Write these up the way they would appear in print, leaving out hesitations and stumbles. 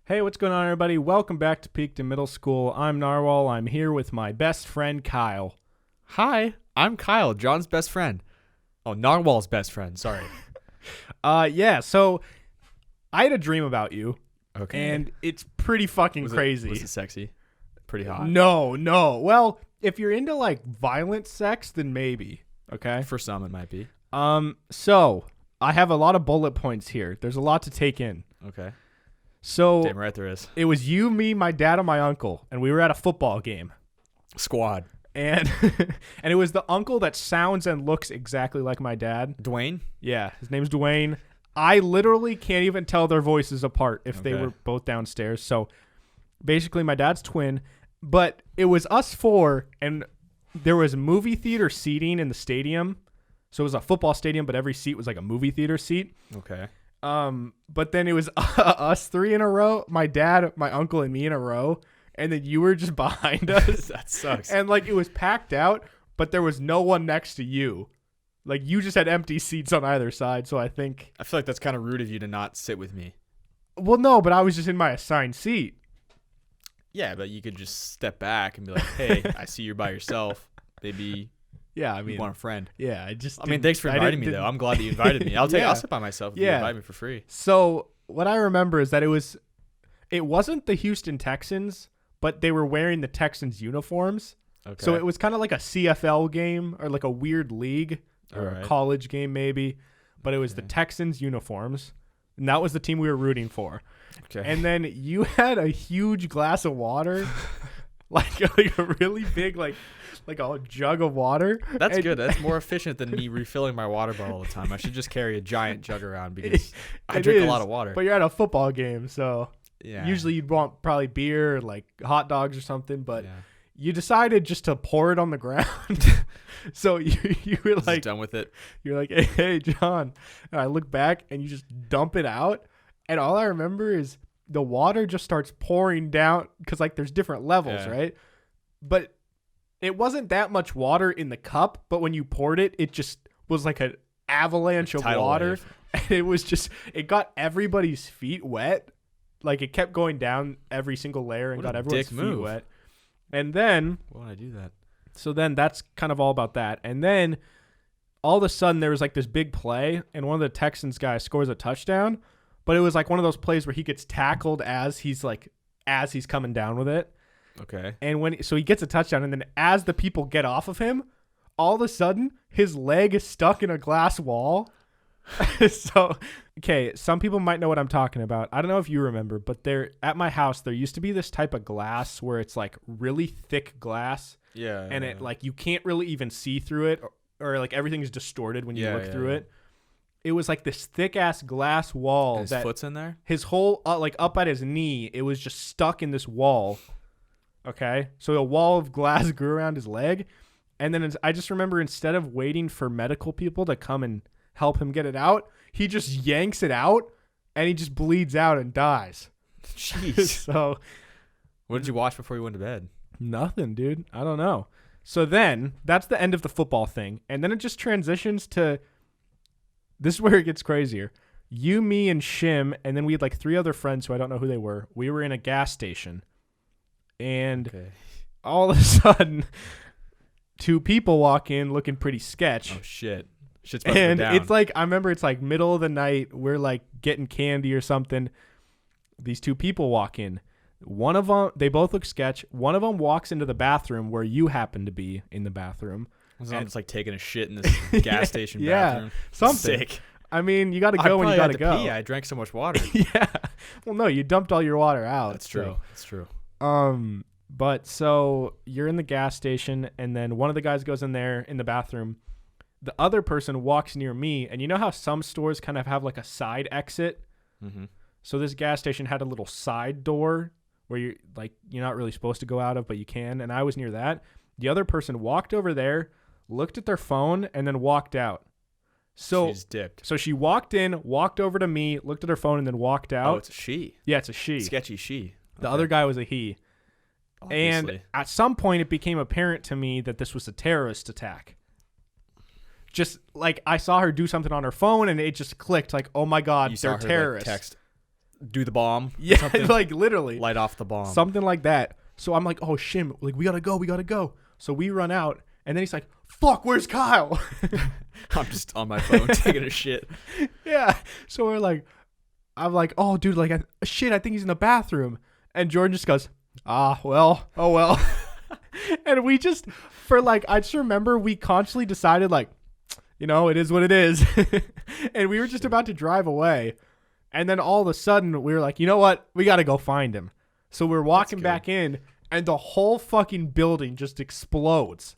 Hey, what's going on, everybody? Welcome back to Peaked in Middle School. I'm Narwhal. I'm here with my best friend, Kyle. Hi, I'm Kyle, John's best friend. Oh, Narwhal's best friend. Sorry. So I had a dream about you, Okay. and it's pretty fucking crazy. Was it sexy? Pretty hot? No. Well, if you're into, like, violent sex, then maybe, okay? For some, it might be. So I have a lot of bullet points here. There's a lot to take in. Okay. So Damn right there is. it was you, me, my dad, and my uncle, and we were at a football game. Squad. And and it was the uncle that sounds and looks exactly like my dad. Dwayne? Yeah, his name's Dwayne. I literally can't even tell their voices apart if they Okay. were both downstairs. So basically my dad's twin, but it was us four, and there was movie theater seating in the stadium. So it was a football stadium, but every seat was like a movie theater seat. Okay. But then it was us three in a row, my dad, my uncle, and me in a row, and then you were just behind us. That sucks. And like it was packed out, but there was no one next to you. Like you just had empty seats on either side. So I think, I feel like that's kind of rude of you to not sit with me. well, no, but I was just in my assigned seat. Yeah, but you could just step back and be like, hey, I see you're by yourself. Maybe Yeah, I you mean, want a friend. yeah, I just. Thanks for inviting me, though. I'm glad that you invited me. I'll Yeah. sit by myself if you Yeah. invite me for free. So what I remember is that it wasn't the Houston Texans, but they were wearing the Texans uniforms. Okay. So it was kind of like a CFL game or like a weird league or Alright. a college game maybe, but it was the Okay. Texans uniforms, and that was the team we were rooting for. Okay. And then you had a huge glass of water, like a really big like a jug of water. That's And- good. That's more efficient than me refilling my water bottle all the time. I should just carry a giant jug around because I It drink a is, lot of water. But you're at a football game, so Yeah. usually you'd want probably beer or like hot dogs or something, but Yeah. you decided just to pour it on the ground. So you were Just like, done with it. you're like, hey, John. And I look back and you just dump it out. And all I remember is the water just starts pouring down because like there's different levels, Yeah. right? But it wasn't that much water in the cup, but when you poured it, it just was like an avalanche of Tidal water. wave. And it got everybody's feet wet. Like it kept going down every single layer and What a got everyone's dick feet move. wet. And then Why would I do that? so then that's kind of all about that. And then all of a sudden there was like this big play and one of the Texans guys scores a touchdown, but it was like one of those plays where he gets tackled as he's coming down with it. Okay. And so he gets a touchdown, and then as the people get off of him, all of a sudden his leg is stuck in a glass wall. So, okay, some people might know what I'm talking about. I don't know if you remember, but at my house there used to be this type of glass where it's like really thick glass. Yeah. And it like you can't really even see through it, or like everything's distorted when you look through it. It was like this thick ass glass wall And his that foot's in there? his whole like up at his knee, it was just stuck in this wall. Okay, so a wall of glass grew around his leg, and then I just remember instead of waiting for medical people to come and help him get it out, he just yanks it out and he just bleeds out and dies. Jeez. So What did you watch before you went to bed? nothing, dude. I don't know. So then that's the end of the football thing. And then it just transitions to, this is where it gets crazier. You, me, and Shim, and then we had like three other friends who I don't know who they were. We were in a gas station. And Okay. all of a sudden, two people walk in looking pretty sketch. Oh, shit. Shit's about to And go down. it's like, I remember it's like middle of the night. We're like getting candy or something. These two people walk in. One of them, they both look sketch. One of them walks into the bathroom where you happen to be in the bathroom. I'm just like taking a shit in this gas station bathroom. Something. Sick. I mean, you got to I go when you got probably to had go. pee. I drank so much water. Yeah. Well, no, you dumped all your water out. That's true. That's true. But so you're in the gas station, and then one of the guys goes in there in the bathroom. The other person walks near me, and you know how some stores kind of have like a side exit? Mm-hmm. So this gas station had a little side door where you're not really supposed to go out of, but you can. And I was near that. The other person walked over there, looked at their phone, and then walked out. So She's dipped. So she walked in, walked over to me, looked at her phone, and then walked out. Oh, it's a she. Yeah, it's a she. Sketchy she. The Okay. other guy was a he. Obviously. And at some point, it became apparent to me that this was a terrorist attack. Just like I saw her do something on her phone, and it just clicked like, oh my God, you saw they're her terrorists. like, text do the bomb. Yeah, something. like literally. Light off the bomb. Something like that. So I'm like, oh, shit. Like, we got to go. So we run out. And then he's like, fuck, where's Kyle? I'm just on my phone taking a shit. Yeah. So I'm like, oh, dude, like, shit, I think he's in the bathroom. And Jordan just goes, oh, well. And we just, I just remember we consciously decided, like, it is what it is. And we were just about to drive away. And then all of a sudden, we were like, you know what? We got to go find him. So we're walking back in, and the whole fucking building just explodes.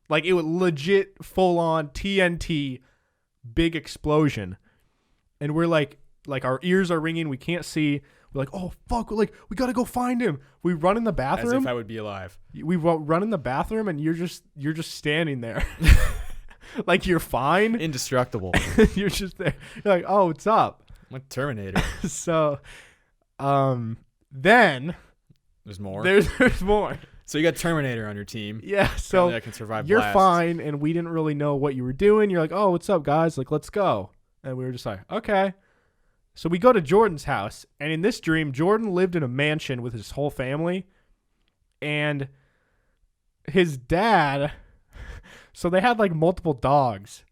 Like, it was legit full-on TNT, big explosion. And we're like our ears are ringing. We can't see. We're like, oh, fuck. We're like, we got to go find him. We run in the bathroom. As if I would be alive. We run in the bathroom, and you're just standing there. Like, you're fine. Indestructible. You're just there. You're like, oh, what's up? I'm like Terminator. So, then. There's more? There's more. So you got Terminator on your team. Yeah, so I can survive you're blasts. fine, and we didn't really know what you were doing. You're like, oh, what's up, guys? Like, let's go. And we were just like, okay. So we go to Jordan's house, and in this dream, Jordan lived in a mansion with his whole family, and his dad, so they had, like, multiple dogs,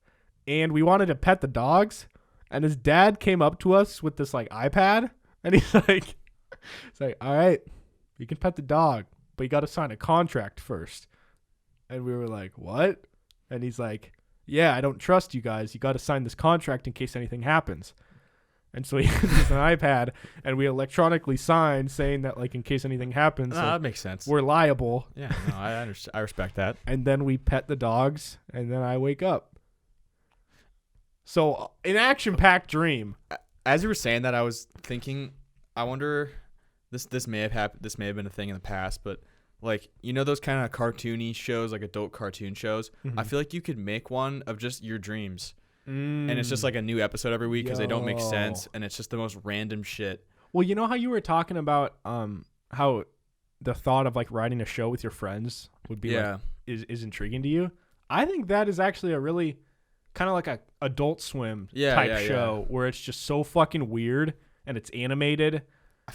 and we wanted to pet the dogs, and his dad came up to us with this, like, iPad, and he's like, all right, you can pet the dog, but you got to sign a contract first. And we were like, what? And he's like, yeah, I don't trust you guys. You got to sign this contract in case anything happens. And so he gives us an iPad, and we electronically sign saying that, like, in case anything happens, No, that makes sense. we're liable. Yeah, no, I understand. I respect that. And then we pet the dogs, and then I wake up. So an action-packed dream. As you were saying that, I was thinking, I wonder, this may have happened. This may have been a thing in the past, but like, those kind of cartoony shows, like adult cartoon shows. Mm-hmm. I feel like you could make one of just your dreams. And it's just like a new episode every week because they don't make sense, and it's just the most random shit. Well, you know how you were talking about how the thought of, like, writing a show with your friends would be like, is intriguing to you? I think that is actually a really kind of like a Adult Swim type show where it's just so fucking weird and it's animated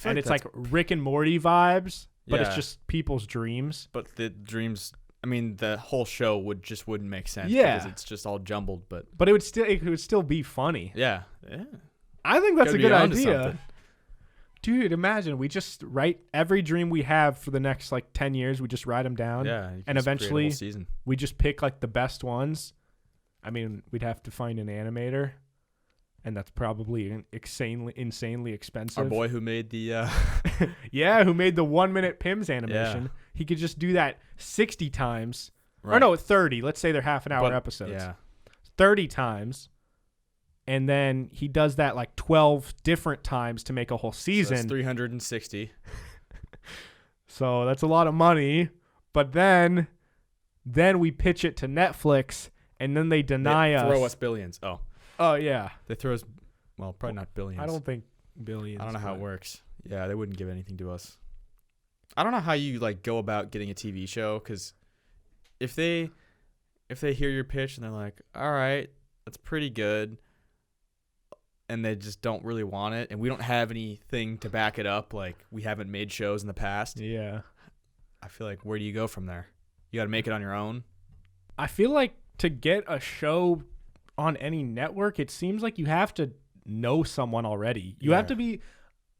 and it's like Rick and Morty vibes, but it's just people's dreams. But the dreams, I mean, the whole show wouldn't make sense. Yeah, because it's just all jumbled. But it would still be funny. Yeah. I think that's a good idea. Dude, imagine we just write every dream we have for the next, like, 10 years. We just write them down. Yeah, and eventually we just pick, like, the best ones. I mean, we'd have to find an animator, and that's probably insanely expensive. Our boy who made the who made the 1 minute PIMS animation. Yeah. He could just do that 60 times. Right. Or no, 30. Let's say they're half an hour episodes. Yeah. 30 times. And then he does that like 12 different times to make a whole season. So that's 360. So that's a lot of money. But then we pitch it to Netflix, and then they deny us. Throw us billions. Oh, yeah. They throw us, well, probably not billions. I don't think billions. I don't know how it works. Yeah, they wouldn't give anything to us. I don't know how you, like, go about getting a TV show, because if they hear your pitch and they're like, all right, that's pretty good, and they just don't really want it, and we don't have anything to back it up, like we haven't made shows in the past. Yeah. I feel like, where do you go from there? You got to make it on your own. I feel like to get a show on any network, it seems like you have to know someone already. You have to be.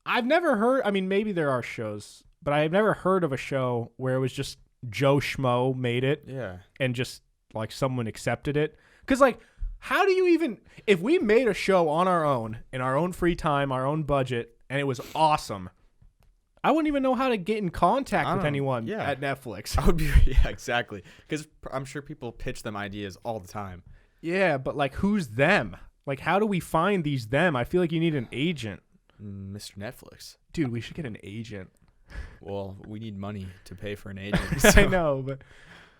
I've never heard. I mean, maybe there are shows, but I've never heard of a show where it was just Joe Schmo made it. Yeah. And just like someone accepted it. Because, like, how do you even, if we made a show on our own, in our own free time, our own budget, and it was awesome, I wouldn't even know how to get in contact with anyone at Netflix. I would be, yeah, exactly. Because I'm sure people pitch them ideas all the time. Yeah, but, like, who's them? Like, how do we find these them? I feel like you need an agent. Mr. Netflix. Dude, we should get an agent. Well, we need money to pay for an agent. So. I know, but,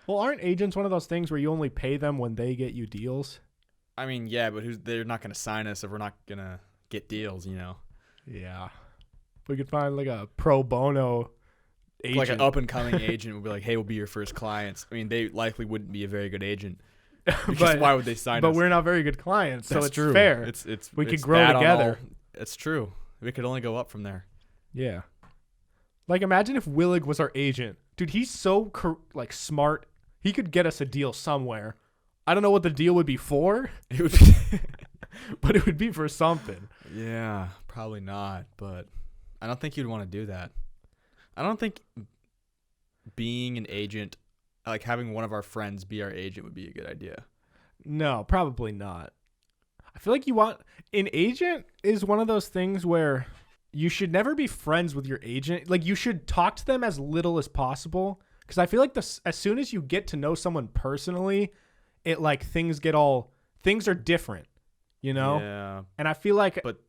well, aren't agents one of those things where you only pay them when they get you deals? I mean, yeah, but they're not going to sign us if we're not going to get deals, you know? Yeah. We could find, like, a pro bono agent. Like an up-and-coming agent would be like, hey, we'll be your first clients. I mean, they likely wouldn't be a very good agent. Because why would they sign us? But we're not very good clients, so it's true. Fair. We could grow together. It's true. We could only go up from there. Yeah. Like, imagine if Willig was our agent. Dude, he's so, smart. He could get us a deal somewhere. I don't know what the deal would be for. It would be but it would be for something. Yeah, probably not. But I don't think you'd want to do that. I don't think being an agent, like having one of our friends be our agent would be a good idea. No, probably not. I feel like an agent is one of those things where you should never be friends with your agent. Like, you should talk to them as little as possible. Because I feel like as soon as you get to know someone personally, it like things are different, you know? Yeah. And I feel like But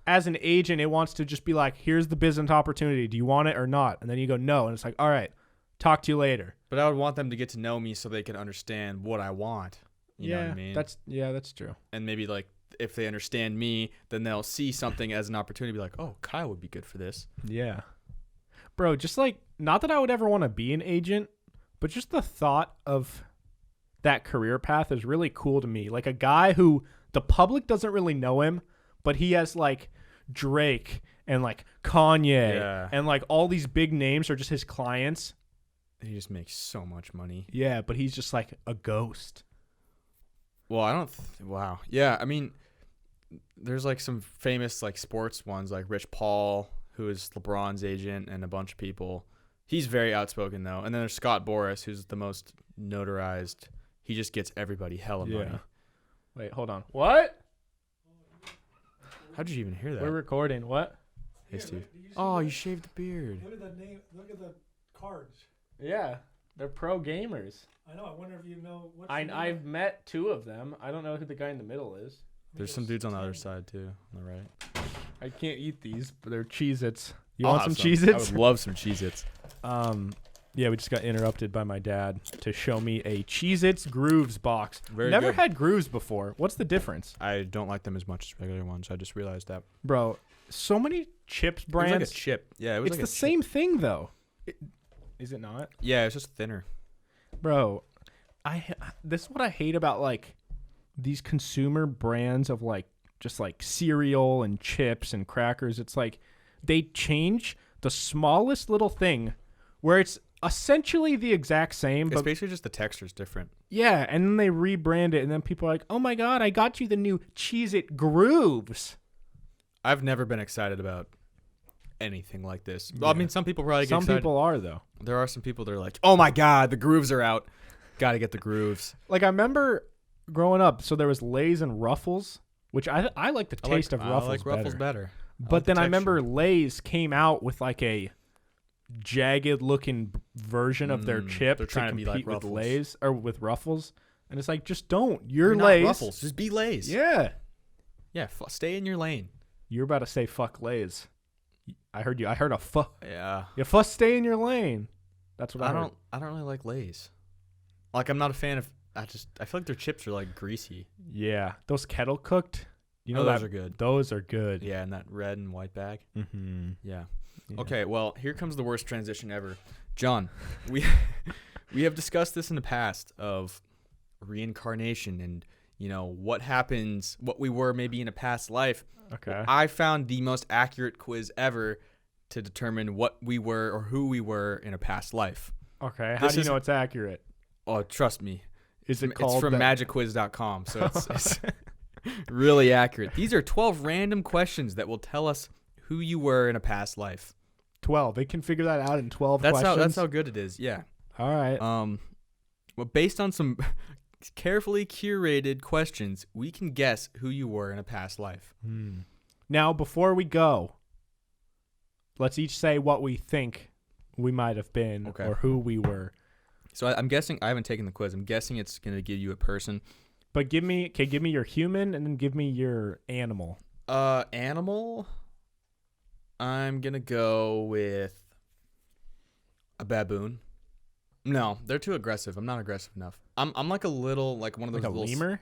as an agent, it wants to just be like, here's the business opportunity. Do you want it or not? And then you go, no. And it's like, all right, talk to you later. But I would want them to get to know me so they can understand what I want. You know what I mean? That's true. And maybe like if they understand me, then they'll see something as an opportunity, be like, oh, Kyle would be good for this. Yeah. Bro, just like, not that I would ever want to be an agent, but just the thought of that career path is really cool to me. Like a guy who the public doesn't really know him, but he has like Drake and like Kanye and like all these big names are just his clients. He just makes so much money. Yeah, but he's just like a ghost. Well, I don't. Wow. Yeah, I mean, there's like some famous like sports ones, like Rich Paul, who is LeBron's agent, and a bunch of people. He's very outspoken though. And then there's Scott Boras, who's the most notarized. He just gets everybody hella money. Wait, hold on. What? How'd you even hear that? We're recording. What? Hey, Steve. Oh, you shaved the beard. Look at the name. Look at the cards. Yeah, they're pro gamers. I know. I wonder if you know what. I've met two of them. I don't know who the guy in the middle is. There's some dudes on the other side too, on the right. I can't eat these, but they're Cheez-Its. You I'll want some have Cheez-Its? I would love some Cheez-Its. Yeah, we just got interrupted by my dad to show me a Cheez-Its Grooves box. Very Never good. had Grooves before. What's the difference? I don't like them as much as regular ones. I just realized that. Bro, so many chips It was brands. like a chip. Yeah, it was It's like the a chip. same thing, though. Is it not? Yeah, it's just thinner. Bro, this is what I hate about, like, these consumer brands of, like, just, like, cereal and chips and crackers. It's like they change the smallest little thing where it's essentially the exact same. It's But basically just the texture's different. yeah, and then they rebrand it, and then people are like, oh, my God, I got you the new Cheez-It Grooves. I've never been excited about anything like this. Well, I mean, some people probably get Some excited. people are, though. There are some people that are like, oh my God, the grooves are out. Got to get the grooves. Like, I remember growing up, so there was Lay's and Ruffles, which I like the taste of Ruffles I like Ruffles better. But then I remember Lay's came out with like a jagged looking version of their chip they're trying to be like with Ruffles. Lay's or with Ruffles. And it's like, just don't. You're not Lay's. Ruffles. Just be Lay's. Yeah. Yeah, stay in your lane. You're about to say fuck Lay's. I heard you. I heard a fuck. Yeah. You fuss stay in your lane. That's what I heard. I don't really like Lay's. Like, I'm not a fan of. I feel like their chips are like greasy. Yeah. Those kettle cooked. You know those that, are good. Those are good. Yeah, in that red and white bag. Mm-hmm. Yeah. Yeah. Okay, well, here comes the worst transition ever. John, we have discussed this in the past of reincarnation and, you know, what happens, what we were maybe in a past life. Okay. I found the most accurate quiz ever to determine what we were or who we were in a past life. Okay. How This do you is- know it's accurate? Oh, trust me. Is it It's called from magicquiz.com, so it's really accurate. These are 12 random questions that will tell us who you were in a past life. 12? They can figure that out in 12 That's questions. how good it is. Yeah. All right. Well, based on some carefully curated questions, we can guess who you were in a past life. Now, before we go, let's each say what we think we might have been or who we were. So I'm guessing, I haven't taken the quiz. I'm guessing it's going to give you a person. But give me your human and then give me your animal. Animal, I'm going to go with a baboon. No, they're too aggressive. I'm not aggressive enough. I'm like a little, like one of those Like a little lemur?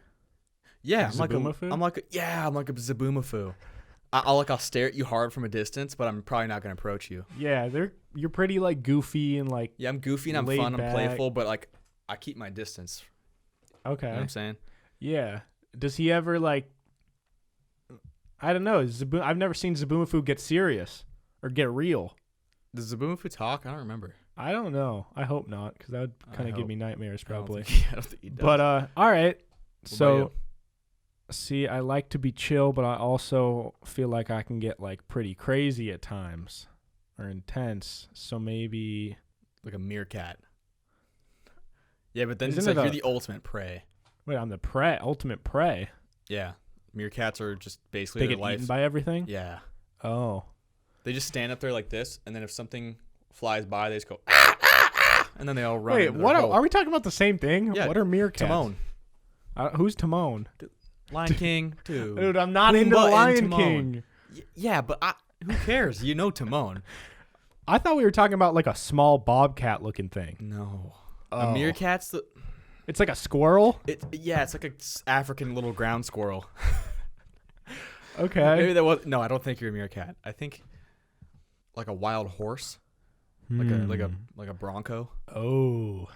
Yeah, Like I'm like a zaboomafoo. I'll stare at you hard from a distance, but I'm probably not gonna approach you. Yeah, you're pretty like goofy and like Yeah, I'm goofy and I'm laid fun, back. I'm playful, but like I keep my distance. okay. You know what I'm saying? Yeah. Does he ever like I don't know. I've never seen Zaboomafoo get serious or get real. Does Zaboomafoo talk? I don't remember. I don't know. I hope not, because that would kind of give hope. me nightmares probably. I don't think he does. But all right. What So, about see, I like to be chill, but I also feel like I can get like pretty crazy at times or intense. So maybe like a meerkat. Yeah, but then Isn't it's it like you're a- the ultimate prey. wait, I'm the ultimate prey. Yeah, meerkats are just basically They their get life. eaten by everything. Yeah, Oh, they just stand up there like this, and then if something flies by, they just go ah, ah, ah, and then they all run. wait, into what their hole. are we talking about? The same thing? Yeah, What are meerkats? Timon, Who's Timon? Lion King, too. Dude, I'm not Pumbaa into the and Lion Timon. King. Yeah, but who cares? You know Timon. I thought we were talking about like a small bobcat looking thing. No, Oh. a meerkat's the. It's like a squirrel. It's like a African little ground squirrel. Okay. Maybe that was no. I don't think you're a meerkat. I think like a wild horse, like a bronco. Oh.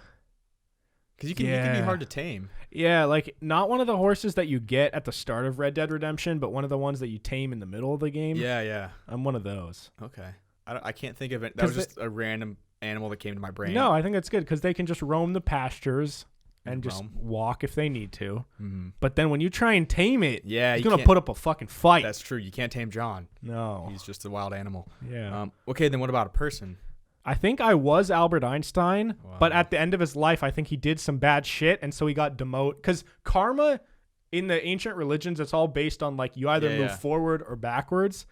Because you can be hard to tame. Yeah, like not one of the horses that you get at the start of Red Dead Redemption, but one of the ones that you tame in the middle of the game. Yeah. I'm one of those. Okay. I can't think of it. That 'Cause was just a random animal that came to my brain. No, I think that's good because they can just roam the pastures and just Roam. walk if they need to. Mm-hmm. But then when you try and tame it, Yeah, it's you gonna can't- put up a fucking fight. That's true. You can't tame John. No. He's just a wild animal. Yeah. Okay, then what about a person? I think I was Albert Einstein, but Wow. at the end of his life, I think he did some bad shit, and so he got demoted. Because karma in the ancient religions, it's all based on like you either move forward or backwards.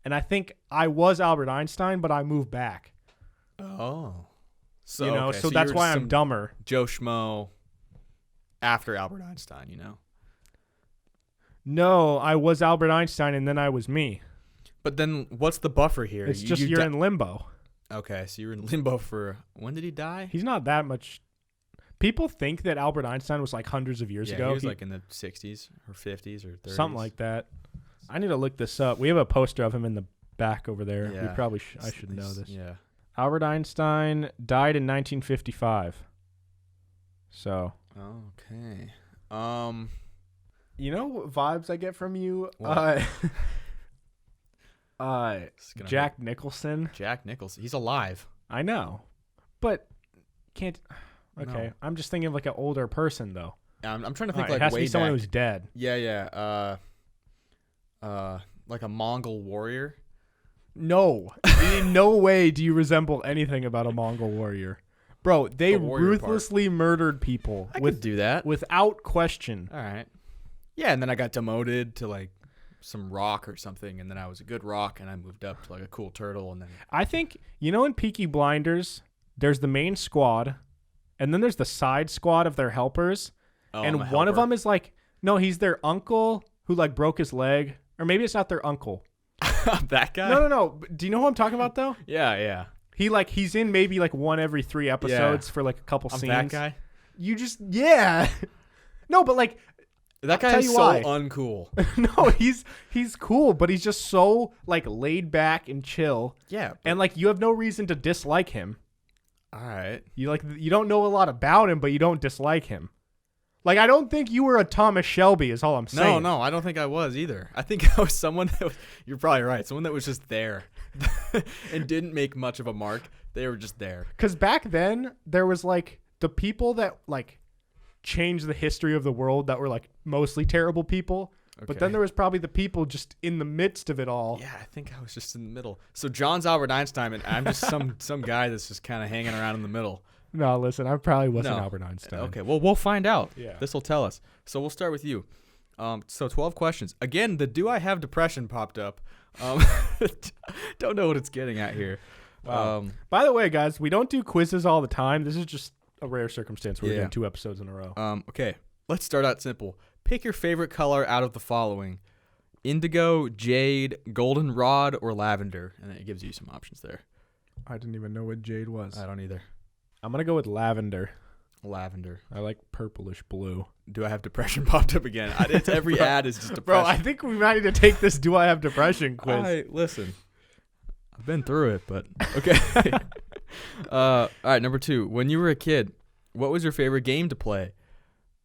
And I think I was Albert Einstein, but I moved back. Oh. So You know, okay, so that's you're why just I'm some dumber. Joe Schmo after Albert Einstein, you know. No, I was Albert Einstein, and then I was me. But then what's the buffer here? It's just you're in limbo. Okay, so you're in limbo for when did he die? He's not that much. People think that Albert Einstein was like hundreds of years ago. He was like in the 60s or 50s or 30s. Something like that. I need to look this up. We have a poster of him in the back over there. Yeah. We probably I should know this. Yeah. Albert Einstein died in 1955. So, Okay. you know what vibes I get from you? What? It's gonna Jack Nicholson. hurt. Jack Nicholson. He's alive. I know. But can't okay. No. I'm just thinking of like an older person though. I'm trying to All think right, like it has way to be someone back. who's dead. Yeah. Like a Mongol warrior. No. In no way do you resemble anything about a Mongol warrior. Bro, they The warrior part. ruthlessly murdered people I could do that. without question. All right. Yeah, and then I got demoted to like some rock or something, and then I was a good rock, and I moved up to like a cool turtle, and then I think, you know, in Peaky Blinders, there's the main squad, and then there's the side squad of their helpers. I'm a And one of helper. them is like, no, he's their uncle who like broke his leg. Or maybe it's not their uncle. that guy. No. Do you know who I'm talking about though? Yeah. He's in maybe like one every 3 episodes for like a couple I'm scenes. that guy. You just no, but like That I'll guy tell is you so why. uncool. no, he's cool, but he's just so like laid back and chill. Yeah. And like you have no reason to dislike him. All right. You don't know a lot about him, but you don't dislike him. Like I don't think you were a Thomas Shelby is all I'm saying. No, I don't think I was either. I think I was someone that was, you're probably right. Someone that was just there and didn't make much of a mark. They were just there. Because back then, there was like the people that like changed the history of the world that were like mostly terrible people. But then Okay. there was probably the people just in the midst of it all. Yeah, I think I was just in the middle. So John's Albert Einstein, and I'm just some guy that's just kind of hanging around in the middle. No, listen, I probably wasn't No. Albert Einstein. Okay, well, we'll find out. Yeah. This will tell us. So we'll start with you. So 12 questions. Again, the do I have depression popped up. Don't know what it's getting at here. Wow. By the way, guys, we don't do quizzes all the time. This is just a rare circumstance where we're Yeah. doing 2 episodes in a row. Okay, let's start out simple. Pick your favorite color out of the following: indigo, jade, goldenrod, or lavender. And it gives you some options there. I didn't even know what jade was. I don't either. I'm going to go with lavender. Lavender. I like purplish blue. Do I have depression popped up again? It's every Bro. ad is just Bro, depression. I think we might need to take this do I have depression quiz. Listen. I've been through it, but okay. All right, number 2. When you were a kid, what was your favorite game to play?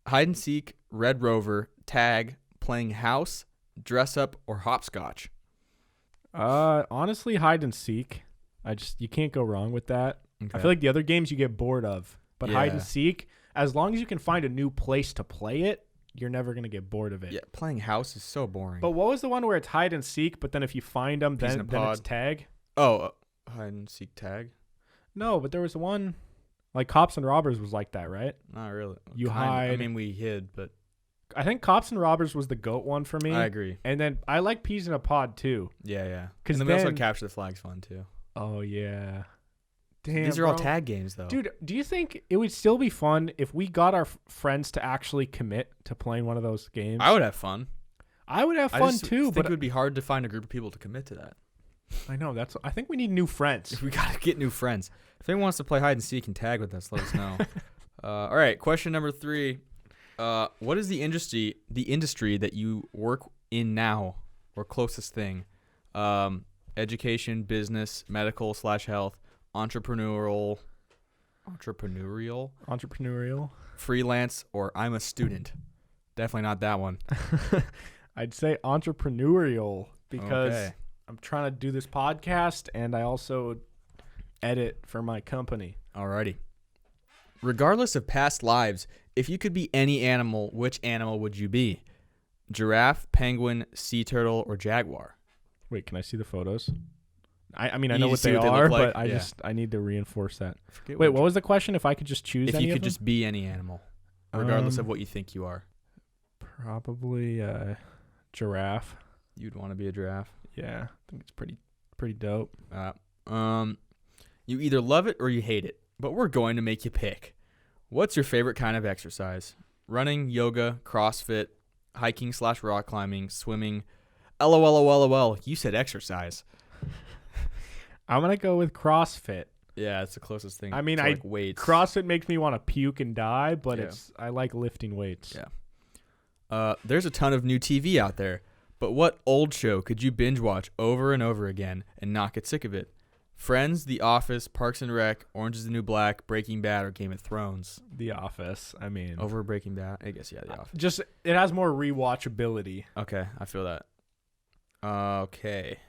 Hide and seek, Red Rover, tag, playing house, dress up, or hopscotch? Honestly, hide and seek. You can't go wrong with that. Okay. I feel like the other games you get bored of, but hide and Yeah. seek, as long as you can find a new place to play it, you're never gonna get bored of it. Yeah, playing house is so boring. But what was the one where it's hide and seek, but then if you find them, Peas in a then it's pod. tag? Oh, hide and seek tag? No, but there was one, like Cops and Robbers was like that, right? Not really. You Kinda. I hide. mean, we hid, but I think Cops and Robbers was the GOAT one for me. I agree. And then I like Peas in a Pod too. Yeah. 'Cause And then we also then- capture the flag's fun too. Oh yeah. Damn, These are all bro. tag games though. Dude, do you think it would still be fun if we got our friends to actually commit to playing one of those games? I would have fun. I would have I fun just too, think but it would be hard to find a group of people to commit to that. I know I think we need new friends. We gotta get new friends. If anyone wants to play hide and seek and tag with us, let us know. All right, question number 3. What is the industry that you work in now, or closest thing? Education, business, medical / health, entrepreneurial, freelance, or I'm a student. Definitely not that one. I'd say entrepreneurial because Okay. I'm trying to do this podcast and I also edit for my company. Alrighty. Regardless of past lives, if you could be any animal, which animal would you be? Giraffe, penguin, sea turtle, or jaguar? Wait, can I see the photos? I mean, I You know need what to see they what they are, look like? but Yeah. I need to reinforce that. Forget Wait, what was the question? If I could just choose if any you of could them? just be any animal, regardless of what you think you are? Probably giraffe. You'd want to be a giraffe. Yeah, I think it's pretty dope. You either love it or you hate it, but we're going to make you pick. What's your favorite kind of exercise? Running, yoga, CrossFit, hiking / rock climbing, swimming. LOL, you said exercise. I'm gonna go with CrossFit. Yeah, it's the closest thing. I mean, to like weights. CrossFit makes me want to puke and die, but Yeah. I like lifting weights. Yeah. There's a ton of new TV out there, but what old show could you binge watch over and over again and not get sick of it? Friends, The Office, Parks and Rec, Orange is the New Black, Breaking Bad, or Game of Thrones? The Office. I mean, Over Breaking Bad? I guess, yeah, The Office. just it has more rewatchability. Okay, I feel that. Okay.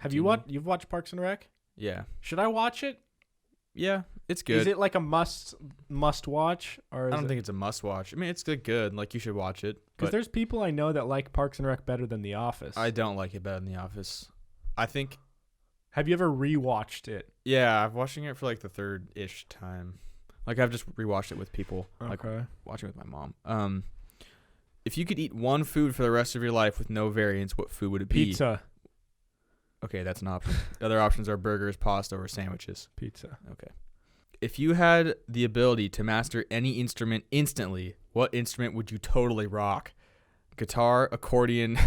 Have you Continue. you've watched Parks and Rec? Yeah. Should I watch it? Yeah, it's good. Is it like a must watch, or I don't think it's a must watch. I mean, it's good. Like, you should watch it. because But there's people I know that like Parks and Rec better than The Office. I don't like it better than The Office. I think, Have you ever rewatched it? yeah, I'm watching it for like the third-ish time. Like, I've just rewatched it with people. Like, Okay. watching with my mom. If you could eat one food for the rest of your life with no variants, what food would it be? Pizza. Okay, that's an option. The other options are burgers, pasta, or sandwiches. Pizza. Okay. If you had the ability to master any instrument instantly, what instrument would you totally rock? Guitar, accordion,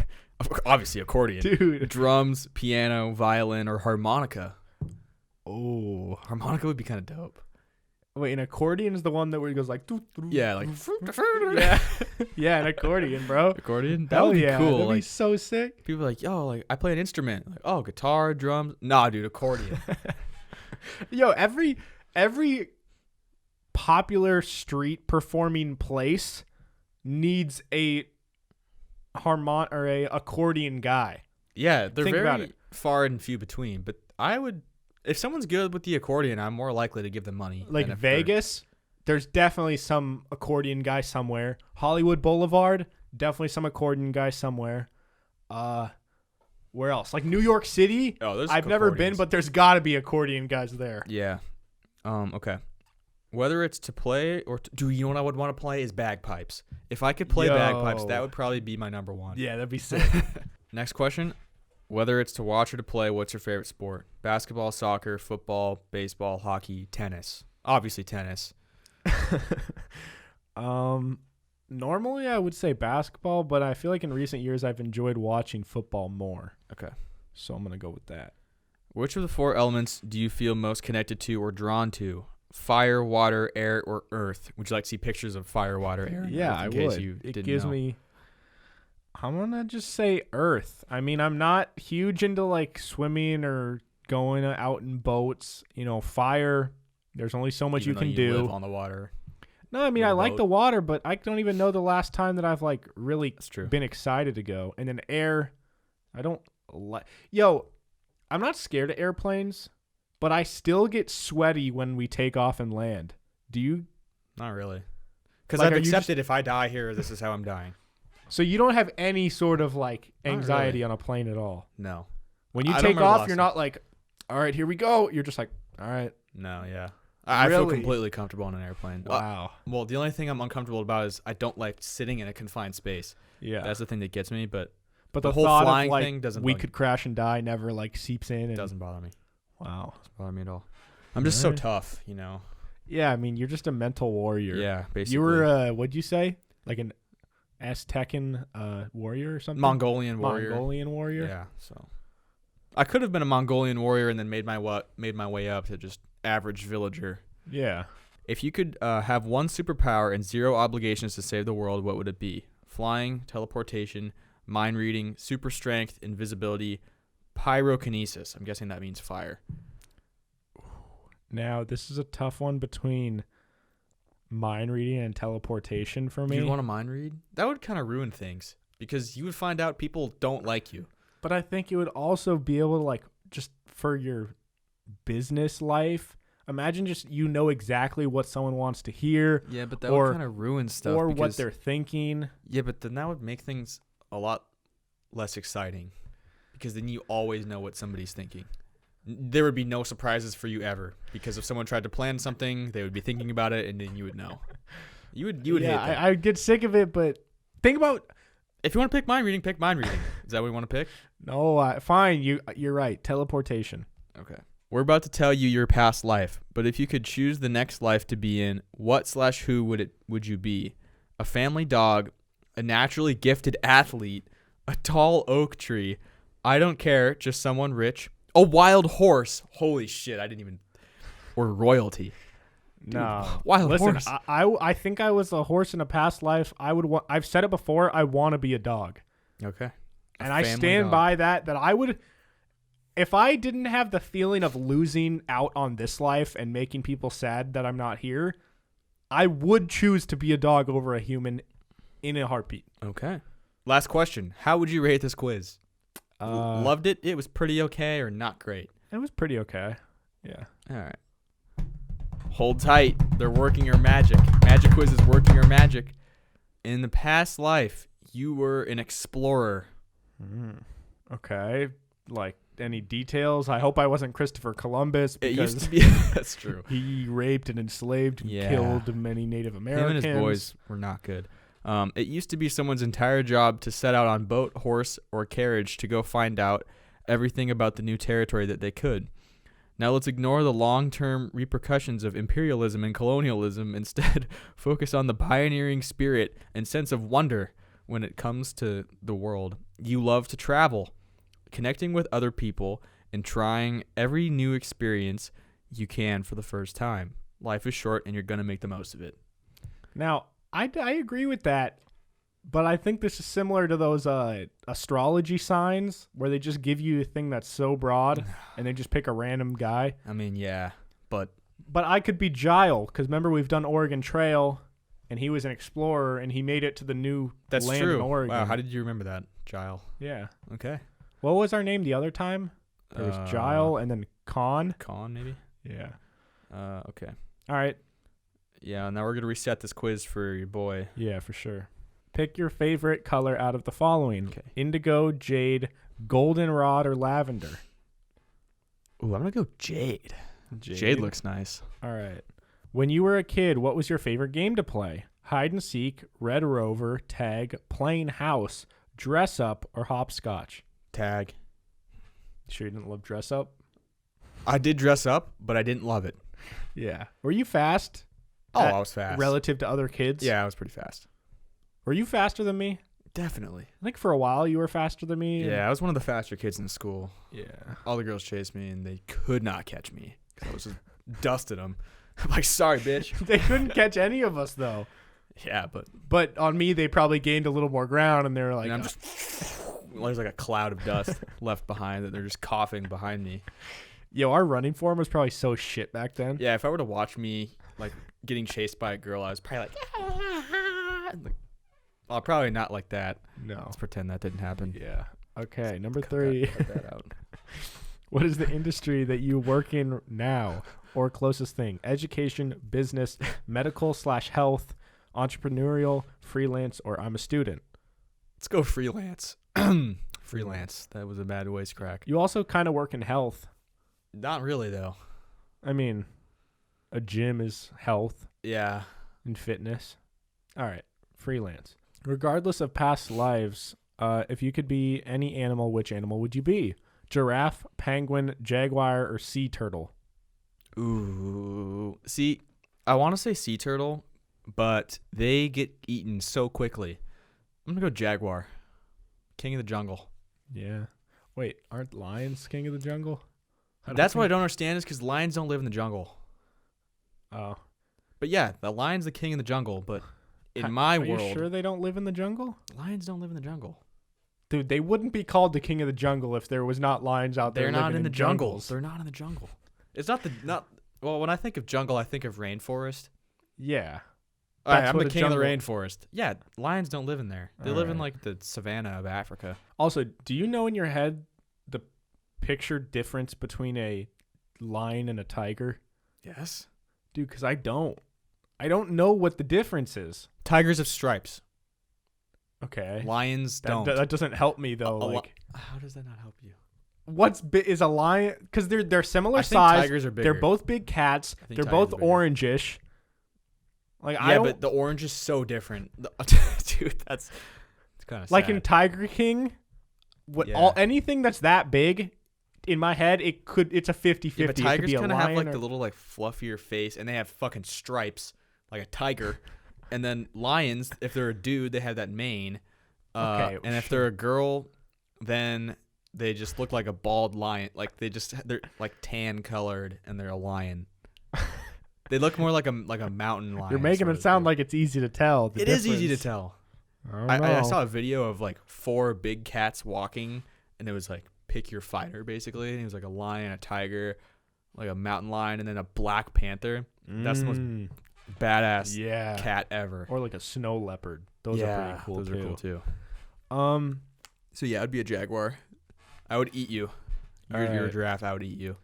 obviously accordion, Dude. drums, piano, violin, or harmonica? Oh. Harmonica would be kind of dope. Wait, an accordion is the one that where he goes like. Doo, doo, Yeah, like yeah, yeah, an accordion, bro. accordion. That Hell would be yeah, cool. That'd be Like, so sick. people are like, yo, like I play an instrument. Like, oh, guitar, drums. Nah, dude, accordion. Yo, every popular street performing place needs a accordion guy. Yeah, they're Think about very it. far and few between. But I would, if someone's good with the accordion, I'm more likely to give them money. Like than if they're- Vegas, there's definitely some accordion guy somewhere. Hollywood Boulevard, definitely some accordion guy somewhere. Where else? Like New York City. Oh, there's I've never been, accordions. but there's got to be accordion guys there. Yeah. Okay. Whether it's to play or do you know what I would want to play is bagpipes. If I could play bagpipes, that Yo. would probably be my number one. Yeah, that'd be sick. Next question. Whether it's to watch or to play, what's your favorite sport? Basketball, soccer, football, baseball, hockey, tennis. Obviously tennis. Normally I would say basketball, but I feel like in recent years I've enjoyed watching football more. Okay. So I'm gonna go with that. Which of the four elements do you feel most connected to or drawn to? Fire, water, air, or earth? Would you like to see pictures of fire, water, air, and Yeah, earth I in case would. you It didn't gives know? me. I'm gonna just say Earth. I mean, I'm not huge into like swimming or going out in boats. You know, fire. There's only so much Even you though can you do. live on the water. No, I mean, With I a like boat. the water, but I don't even know the last time that I've like really That's true. been excited to go. And then air, I don't like. Yo, I'm not scared of airplanes, but I still get sweaty when we take off and land. Do you? Not really. Because Like, I've are you just- accepted if I die here, this is how I'm dying. So you don't have any sort of like Not anxiety really. on a plane at all. No. When you I don't take remember the off, last you're time. not like, all right, here we go. You're just like, all right. No, yeah. I feel Really? completely comfortable on an airplane. Wow. Well, the only thing I'm uncomfortable about is I don't like sitting in a confined space. Yeah. That's the thing that gets me, but But the the whole thought flying of like thing doesn't we bug could crash and die never like seeps in. it And, doesn't bother me. Wow. Doesn't bother me at all. I'm just so Alright. tough, you know. Yeah, I mean, you're just a mental warrior. Yeah, basically. You were, what'd you say? Like an Aztecan warrior or something? Mongolian warrior. Mongolian warrior? Yeah, so I could have been a Mongolian warrior and then made my way up to just average villager. Yeah. If you could have one superpower and zero obligations to save the world, what would it be? Flying, teleportation, mind reading, super strength, invisibility, pyrokinesis. I'm guessing that means fire. Now, this is a tough one between mind reading and teleportation for me. You'd want to mind read? That would kind of ruin things because you would find out people don't like you. But I think it would also be able to, like, just for your business life, imagine just you know exactly what someone wants to hear Yeah, but that Or- would kind of ruin stuff. or what because- they're thinking. Yeah, but then that would make things a lot less exciting because then you always know what somebody's thinking. There would be no surprises for you ever because if someone tried to plan something, they would be thinking about it and then you would know. You would hate that. I'd get sick of it, but think about If you want to pick mind reading, pick mind reading. Is that what you want to pick? no, fine. You're right. Teleportation. Okay. We're about to tell you your past life, but if you could choose the next life to be in, what/who would you be? A family dog, a naturally gifted athlete, a tall oak tree, I don't care, just someone rich, a wild horse. Holy shit, I didn't even. Or royalty. No, wild listen. horse. I think I was a horse in a past life. I've said it before. I want to be a dog, Okay. and I stand by that. That I would, if I didn't have the feeling of losing out on this life and making people sad that I'm not here, I would choose to be a dog over a human in a heartbeat. Okay. Last question. How would you rate this quiz? Loved it? It was pretty okay or not great? It was pretty okay. Yeah. All right. Hold tight. They're working your magic. Magic quiz is working your magic. In the past life, you were an explorer. Okay. Like any details? I hope I wasn't Christopher Columbus It because used to be. That's true. he raped and enslaved and Yeah. killed many Native Him Americans. and his boys were not good. It used to be someone's entire job to set out on boat, horse, or carriage to go find out everything about the new territory that they could. Now let's ignore the long-term repercussions of imperialism and colonialism. Instead, focus on the pioneering spirit and sense of wonder when it comes to the world. You love to travel, connecting with other people, and trying every new experience you can for the first time. Life is short, and you're going to make the most of it. Now, I agree with that, but I think this is similar to those astrology signs where they just give you a thing that's so broad and they just pick a random guy. I mean, yeah, but But I could be Gile because remember we've done Oregon Trail and he was an explorer and he made it to the new that's land true. in Oregon. Wow, how did you remember that, Gile? Yeah. Okay. What was our name the other time? There was Gile and then Con. Con, maybe? Yeah. Okay. All right. Yeah, now we're going to reset this quiz for your boy. Yeah, for sure. Pick your favorite color out of the following. Okay. Indigo, jade, goldenrod, or lavender. Ooh, I'm going to go Jade. Jade looks nice. All right. When you were a kid, what was your favorite game to play? Hide and seek, Red Rover, tag, plain house, dress up, or hopscotch? Tag. Sure you didn't love dress up? I did dress up, but I didn't love it. Yeah. Were you fast? Oh, I was fast. Relative to other kids? Yeah, I was pretty fast. Were you faster than me? Definitely. I think for a while you were faster than me. Yeah, I was one of the faster kids in school. Yeah. All the girls chased me, and they could not catch me. 'Cause I was just dusting them. I'm like, sorry, bitch. They couldn't catch any of us, though. Yeah, but But on me, they probably gained a little more ground, and they were like, and I'm just there's like a cloud of dust left behind that they're just coughing behind me. Yo, our running form was probably so shit back then. Yeah, if I were to watch me like getting chased by a girl, I was probably like, well, probably not like that. No. Let's pretend that didn't happen. Yeah. Okay, number Cut 3. cut that out. What is the industry that you work in now or closest thing? Education, business, medical/health, entrepreneurial, freelance, or I'm a student? Let's go freelance. Freelance. That was a bad voice crack. You also kind of work in health. Not really though. I mean, a gym is health Yeah. and fitness. All right, freelance. Regardless of past lives, if you could be any animal, which animal would you be? Giraffe, penguin, jaguar, or sea turtle? Ooh. See, I want to say sea turtle, but they get eaten so quickly. I'm going to go jaguar. King of the jungle. Yeah. Wait, aren't lions king of the jungle? That's what I don't understand is because lions don't live in the jungle. Oh. But yeah, the lion's the king of the jungle, but in my world, Are you sure they don't live in the jungle? lions don't live in the jungle. Dude, they wouldn't be called the king of the jungle if there was not lions out there They're not living in the jungles. jungles. They're not in the jungle. It's not well, when I think of jungle, I think of rainforest. Yeah. All right, That's I'm what the a king of the jungle- rainforest. Yeah, lions don't live in there. They All live in right. like the savannah of Africa. Also, do you know in your head the picture difference between a lion and a tiger? Yes. Dude, because I don't. I don't know what the difference is. Tigers have stripes. Okay. Lions don't. That doesn't help me though. Like, how does that not help you? Is a lion? Because they're similar I think size. tigers are bigger. They're both big cats. I think They're tigers both are bigger. orangish. Like I Yeah, don't, but the orange is so different. Dude, that's kind of like in Tiger King. Yeah. Anything that's that big, in my head, it's a 50-50. Yeah, but It could tigers be a kind of have lion like or- the little like fluffier face, and they have fucking stripes like a tiger. And then lions, if they're a dude, they have that mane. Okay, And if they're a girl, then they just look like a bald lion. Like they're like tan colored, and they're a lion. They look more like a mountain lion. You're making it sound like it's easy to tell. it is easy to tell. I I saw a video of like 4 big cats walking, and it was like pick your fighter basically. And it was like a lion, a tiger, like a mountain lion, and then a black panther. That's the most badass cat ever. Or like a snow leopard. Those are pretty cool those too. are cool too. Um, So yeah, I'd be a jaguar. I would eat you. You're a Alright. giraffe. I would eat you.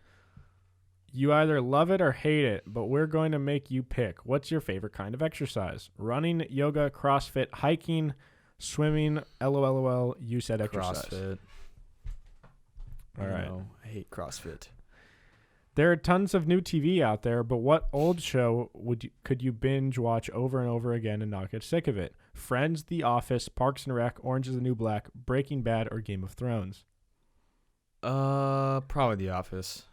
you either love it or hate it, but we're going to make you pick. What's your favorite kind of exercise? Running, yoga, CrossFit, hiking, swimming, LOL, you said exercise. CrossFit. All right. No, I hate CrossFit. There are tons of new TV out there, but what old show could you binge watch over and over again and not get sick of it? Friends, The Office, Parks and Rec, Orange is the New Black, Breaking Bad, or Game of Thrones? Probably The Office.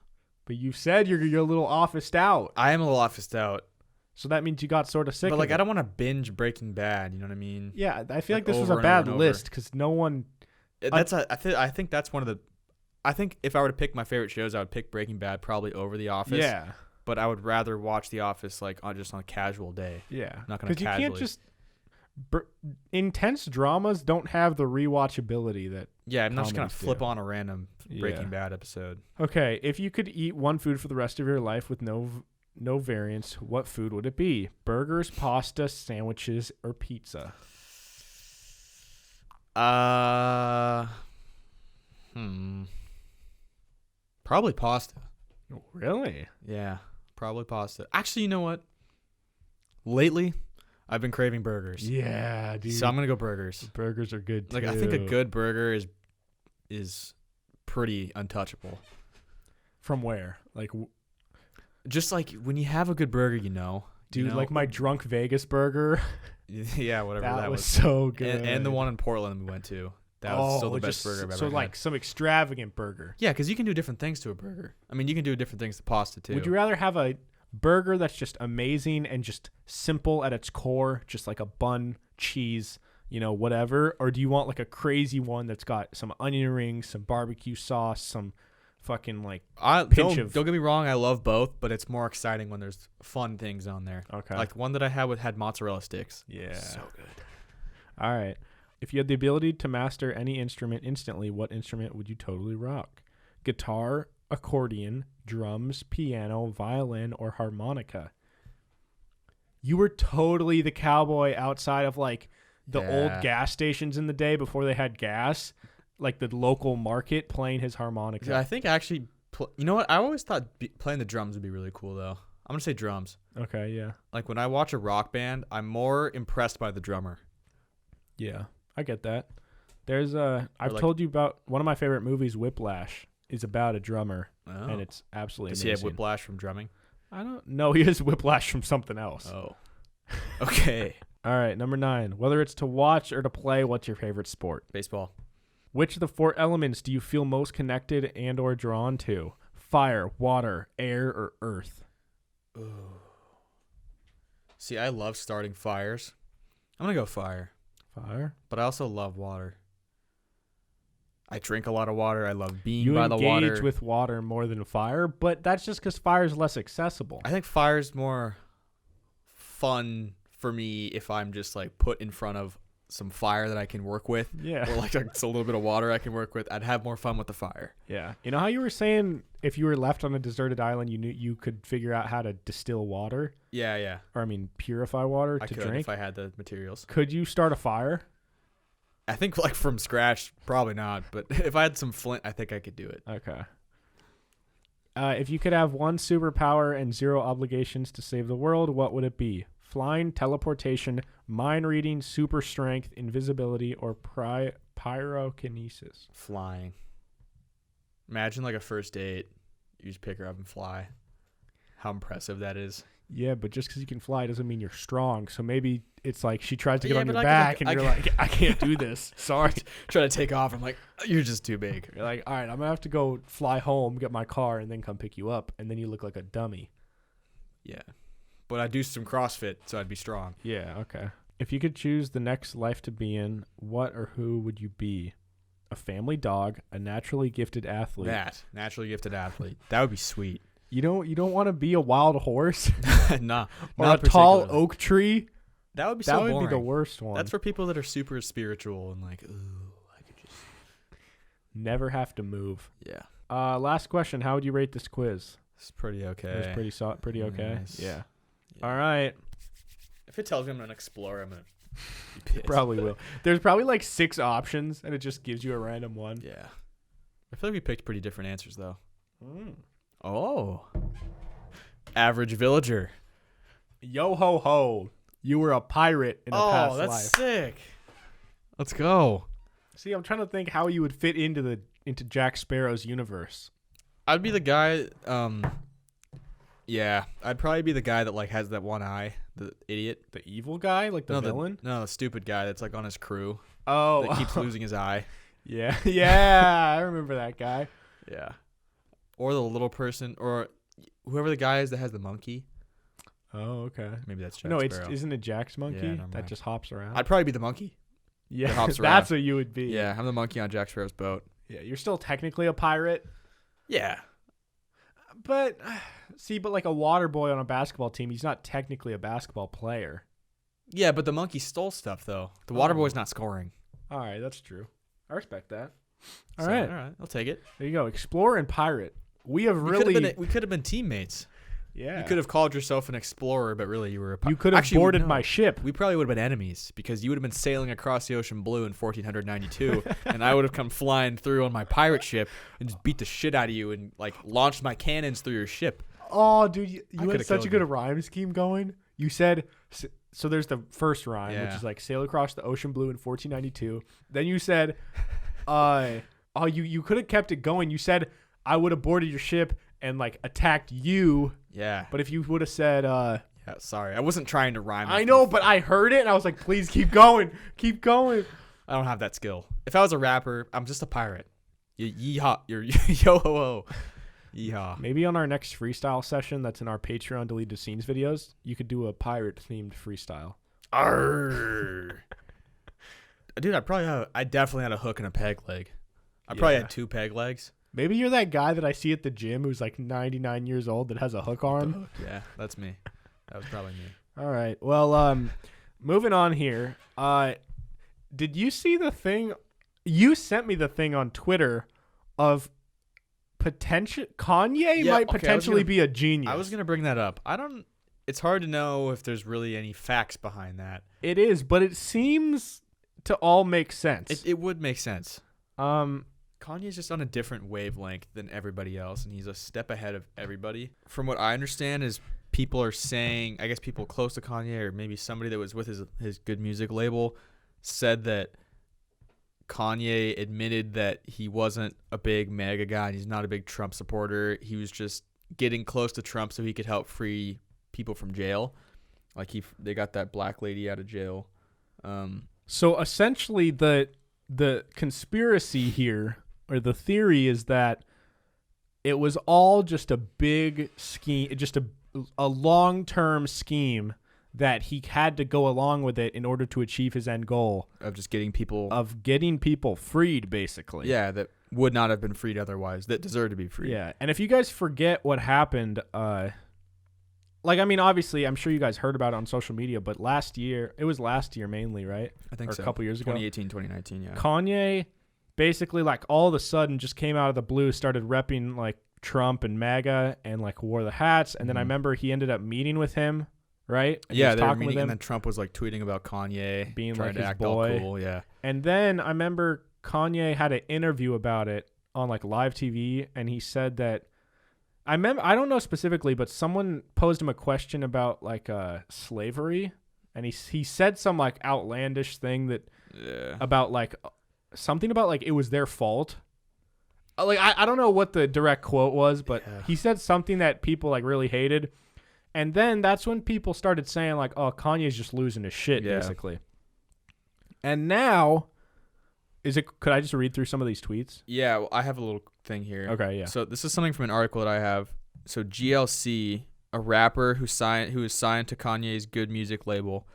But you said you're a little officed out, I am a little officed out, so that means you got sort of sick. but of like it. I don't want to binge Breaking Bad. You know what I mean? Yeah, I feel like like this was over a and bad over and over. list because no one. I think that's one of the. I think if I were to pick my favorite shows, I would pick Breaking Bad probably over The Office. Yeah, But I would rather watch The Office like on a casual day. yeah. Not gonna you can't casually. just. Intense dramas don't have the rewatchability that. Yeah, I'm not just gonna Comedies flip do. on a random Breaking Yeah. Bad episode. Okay, if you could eat one food for the rest of your life with no variants, what food would it be? Burgers, pasta, sandwiches, or pizza? Probably pasta. Really? Yeah, probably pasta. Actually, you know what? Lately, I've been craving burgers. Yeah, dude. So I'm gonna go burgers. Burgers are good too. Like I think a good burger is pretty untouchable. From where? Like, Just like when you have a good burger, you know. dude, like my drunk Vegas burger. Yeah, whatever that that was was. so good. And the one in Portland we went to. That was still the best burger I've ever So had. like some extravagant burger. Yeah, because you can do different things to a burger. I mean, you can do different things to pasta too. Would you rather have a burger that's just amazing and just simple at its core, just like a bun, cheese, whatever, or do you want like a crazy one that's got some onion rings, some barbecue sauce, some fucking like pinch don't of- get me wrong, I love both, but it's more exciting when there's fun things on there. Okay. Like the one that I had mozzarella sticks. Yeah. So good. All right. If you had the ability to master any instrument instantly, what instrument would you totally rock? Guitar, accordion, drums, piano, violin, or harmonica. You were totally the cowboy outside of like the old gas stations in the day before they had gas, like the local market, playing his harmonica. Yeah, I think actually, you know what? I always thought playing the drums would be really cool, though. I'm going to say drums. Okay, yeah. Like, when I watch a rock band, I'm more impressed by the drummer. Yeah, I get that. I've told you about one of my favorite movies, Whiplash, is about a drummer, and it's absolutely amazing. Does he have whiplash from drumming? I don't know. He has whiplash from something else. Oh. Okay. All right, number 9. Whether it's to watch or to play, what's your favorite sport? Baseball. Which of the 4 elements do you feel most connected and or drawn to? Fire, water, air, or earth? Ooh. See, I love starting fires. I'm going to go fire. Fire? But I also love water. I drink a lot of water. I love being by the water. You engage with water more than fire, but that's just because fire is less accessible. I think fire's more fun for me if I'm just like put in front of some fire that I can work with. Yeah. Or like it's a little bit of water I can work with. I'd have more fun with the fire. Yeah. You know how you were saying if you were left on a deserted island, you knew you could figure out how to distill water? Yeah, yeah. Or purify water to drink? If I had the materials. Could you start a fire? I think like from scratch, probably not. But if I had some flint, I think I could do it. Okay. If you could have one superpower and 0 obligations to save the world, what would it be? Flying, teleportation, mind reading, super strength, invisibility, or pyrokinesis? Flying. Imagine like a first date. You just pick her up and fly. How impressive that is. Yeah, but just because you can fly doesn't mean you're strong. So maybe it's like she tries to get on your I back and you're like, I can't do this. Sorry. Try to take off. I'm like, you're just too big. You're like, all right, I'm going to have to go fly home, get my car, and then come pick you up. And then you look like a dummy. Yeah. But I do some CrossFit, so I'd be strong. Yeah, okay. If you could choose the next life to be in, what or who would you be? A family dog, a naturally gifted athlete. Naturally gifted athlete. That would be sweet. You don't want to be a wild horse? Nah. Or a tall oak tree? That would be so boring. That would be the worst one. That's for people that are super spiritual and like, ooh, I could just never have to move. Yeah. Last question. How would you rate this quiz? It's pretty okay. It was pretty okay. Nice. Yeah. All right. If it tells me I'm an explorer, I'm gonna be pissed. Probably will. There's probably like 6 options, and it just gives you a random one. Yeah. I feel like we picked pretty different answers though. Mm. Oh. Average villager. Yo ho ho. You were a pirate in a past life. Oh, that's sick. Let's go. See, I'm trying to think how you would fit into Jack Sparrow's universe. I'd be the guy. Yeah, I'd probably be the guy that like has that one eye, the idiot, The evil guy, like the villain. The stupid guy that's like on his crew. Oh, that keeps losing his eye. Yeah, yeah, I remember that guy. Yeah, or the little person, or whoever the guy is that has the monkey. Oh, okay. Maybe that's Jack No, Sparrow. Isn't it Jack's monkey never that mind. just hops around? I'd probably be the monkey. Yeah, that hops that's around. what you would be. Yeah, I'm the monkey on Jack Sparrow's boat. Yeah, you're still technically a pirate. Yeah. But like a water boy on a basketball team, he's not technically a basketball player. Yeah, but the monkey stole stuff though. The water boy's not scoring. All right, that's true. I respect that. All right, I'll take it. there you go. Explorer and pirate. We have We could have been teammates. yeah. You could have called yourself an explorer, but really you were a pirate. You could have boarded my ship. We probably would have been enemies because you would have been sailing across the ocean blue in 1492, and I would have come flying through on my pirate ship and just beat the shit out of you and like launched my cannons through your ship. Oh, dude, you had could've such a killed good you. rhyme scheme going. You said so. There's the first rhyme, which Yeah. is like sail across the ocean blue in 1492. Then you said, you could have kept it going. You said I would have boarded your ship and like attacked you. Yeah. But if you would have said, Yeah, sorry. I wasn't trying to rhyme. I know, but I heard it and I was like, please keep going. Keep going. I don't have that skill. If I was a rapper, I'm just a pirate. Yeehaw. You're yo ho ho. Yeehaw. Maybe on our next freestyle session that's in our Patreon deleted scenes videos, you could do a pirate themed freestyle. Arr. Dude, I definitely had a hook and a peg leg. I probably had 2 peg legs. Maybe you're that guy that I see at the gym who's like 99 years old that has a hook arm. Yeah, that's me. That was probably me. All right. Well, moving on here. Did you see the thing? You sent me the thing on Twitter of Kanye Yeah, might okay, potentially be a genius. I was gonna bring that up. It's hard to know if there's really any facts behind that. It is, but it seems to all make sense. It would make sense. Um, Kanye's just on a different wavelength than everybody else, and he's a step ahead of everybody. From what I understand is people are saying, I guess people close to Kanye or maybe somebody that was with his good music label said that Kanye admitted that he wasn't a big MAGA guy and he's not a big Trump supporter. He was just getting close to Trump so he could help free people from jail. Like they got that black lady out of jail. So essentially the conspiracy here, or the theory, is that it was all just a big scheme, just a long-term scheme that he had to go along with it in order to achieve his end goal Of just getting people freed, basically. Yeah, that would not have been freed otherwise, that deserve to be freed. Yeah, and if you guys forget what happened, obviously, I'm sure you guys heard about it on social media, but last year mainly, right? I think so. A couple years ago. 2018, 2019, yeah. Kanye basically, like, all of a sudden just came out of the blue, started repping, like, Trump and MAGA and, like, wore the hats. And then I remember he ended up meeting with him, right? And yeah, they were meeting, and then Trump was, like, tweeting about Kanye. Being trying like to his act boy. all cool, yeah. And then I remember Kanye had an interview about it on, like, live TV, and he said that, I don't know specifically, but someone posed him a question about, like, slavery, and he said some, like, outlandish thing that about, like, something about, like, it was their fault. Like, I don't know what the direct quote was, but he said something that people, like, really hated, and then that's when people started saying, like, oh, Kanye's just losing his shit, basically. And now, could I just read through some of these tweets? Yeah, well, I have a little thing here. Okay, yeah. So this is something from an article that I have. So GLC, a rapper who is signed to Kanye's good music label,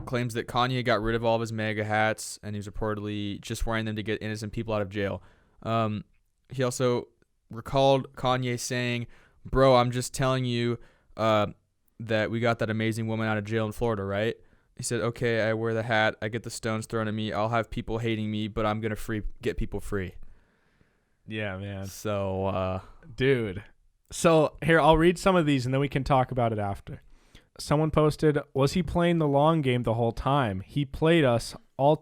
claims that Kanye got rid of all of his MAGA hats and he was reportedly just wearing them to get innocent people out of jail. He also recalled Kanye saying, "Bro, I'm just telling you that we got that amazing woman out of jail in Florida, right?" He said, "Okay, I wear the hat. I get the stones thrown at me. I'll have people hating me, but I'm going to get people free." Yeah, man. So, dude. So, here, I'll read some of these and then we can talk about it after. Someone posted, "Was he playing the long game the whole time? He played us all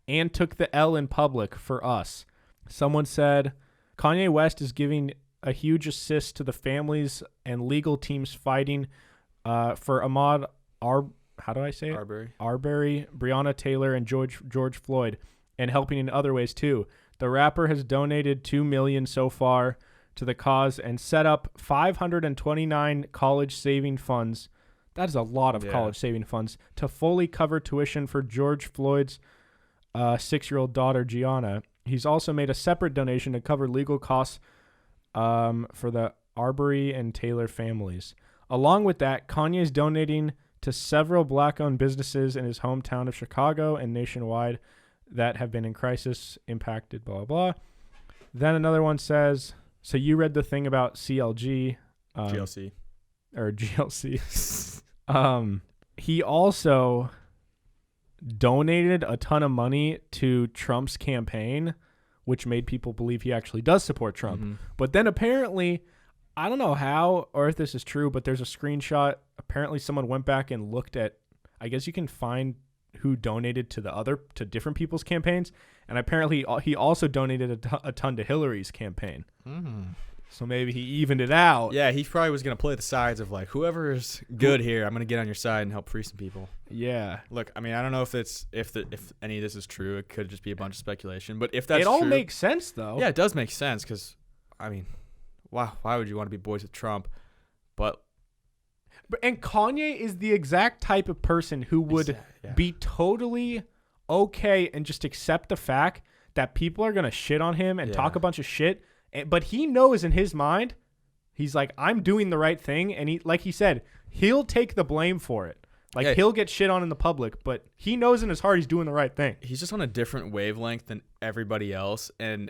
and took the L in public for us." Someone said, "Kanye West is giving a huge assist to the families and legal teams fighting for Ahmaud Arbery, Breonna Taylor, and George Floyd, and helping in other ways too. The rapper has donated $2 million so far to the cause and set up 529 college saving funds." That is a lot of college saving funds to fully cover tuition for George Floyd's 6-year-old daughter Gianna. He's also made a separate donation to cover legal costs for the Arbery and Taylor families. Along with that, Kanye is donating to several black-owned businesses in his hometown of Chicago and nationwide that have been in crisis, impacted, blah, blah, blah. Then another one says, so you read the thing about CLG. GLC. Or GLC. He also donated a ton of money to Trump's campaign, which made people believe he actually does support Trump. Mm-hmm. But then apparently, I don't know how or if this is true, but there's a screenshot. Apparently someone went back and looked at, I guess you can find who donated to different people's campaigns. And apparently he also donated a ton to Hillary's campaign. Mm-hmm. So maybe he evened it out. Yeah, he probably was going to play the sides of like, whoever's good here, I'm going to get on your side and help free some people. Yeah. Look, I mean, I don't know if any of this is true. It could just be a bunch of speculation. But if that's true. It all true, makes sense, though. Yeah, it does make sense because, I mean, why would you want to be boys with Trump? And Kanye is the exact type of person who would be totally okay and just accept the fact that people are going to shit on him and talk a bunch of shit. But he knows in his mind, he's like, I'm doing the right thing. And he, like he said, he'll take the blame for it. Like, he'll get shit on in the public, but he knows in his heart he's doing the right thing. He's just on a different wavelength than everybody else. And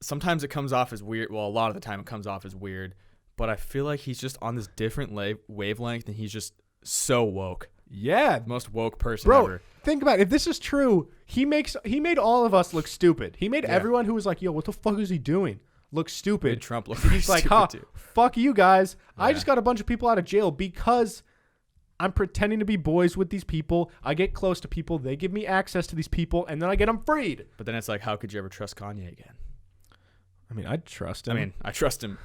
sometimes it comes off as weird. Well, a lot of the time it comes off as weird. But I feel like he's just on this different wavelength and he's just so woke. Yeah, Most woke person bro. ever. Think about it. If this is true, he made all of us look stupid. He made Yeah. everyone who was like, "Yo, what the fuck is he doing?" look stupid. Made Trump look He's like, stupid "Huh, too. fuck you guys. I Yeah. just got a bunch of people out of jail because I'm pretending to be boys with these people. I get close to people. They give me access to these people, and then I get them freed." But then it's like, how could you ever trust Kanye again? I mean, I'd trust him. I mean, I trust him.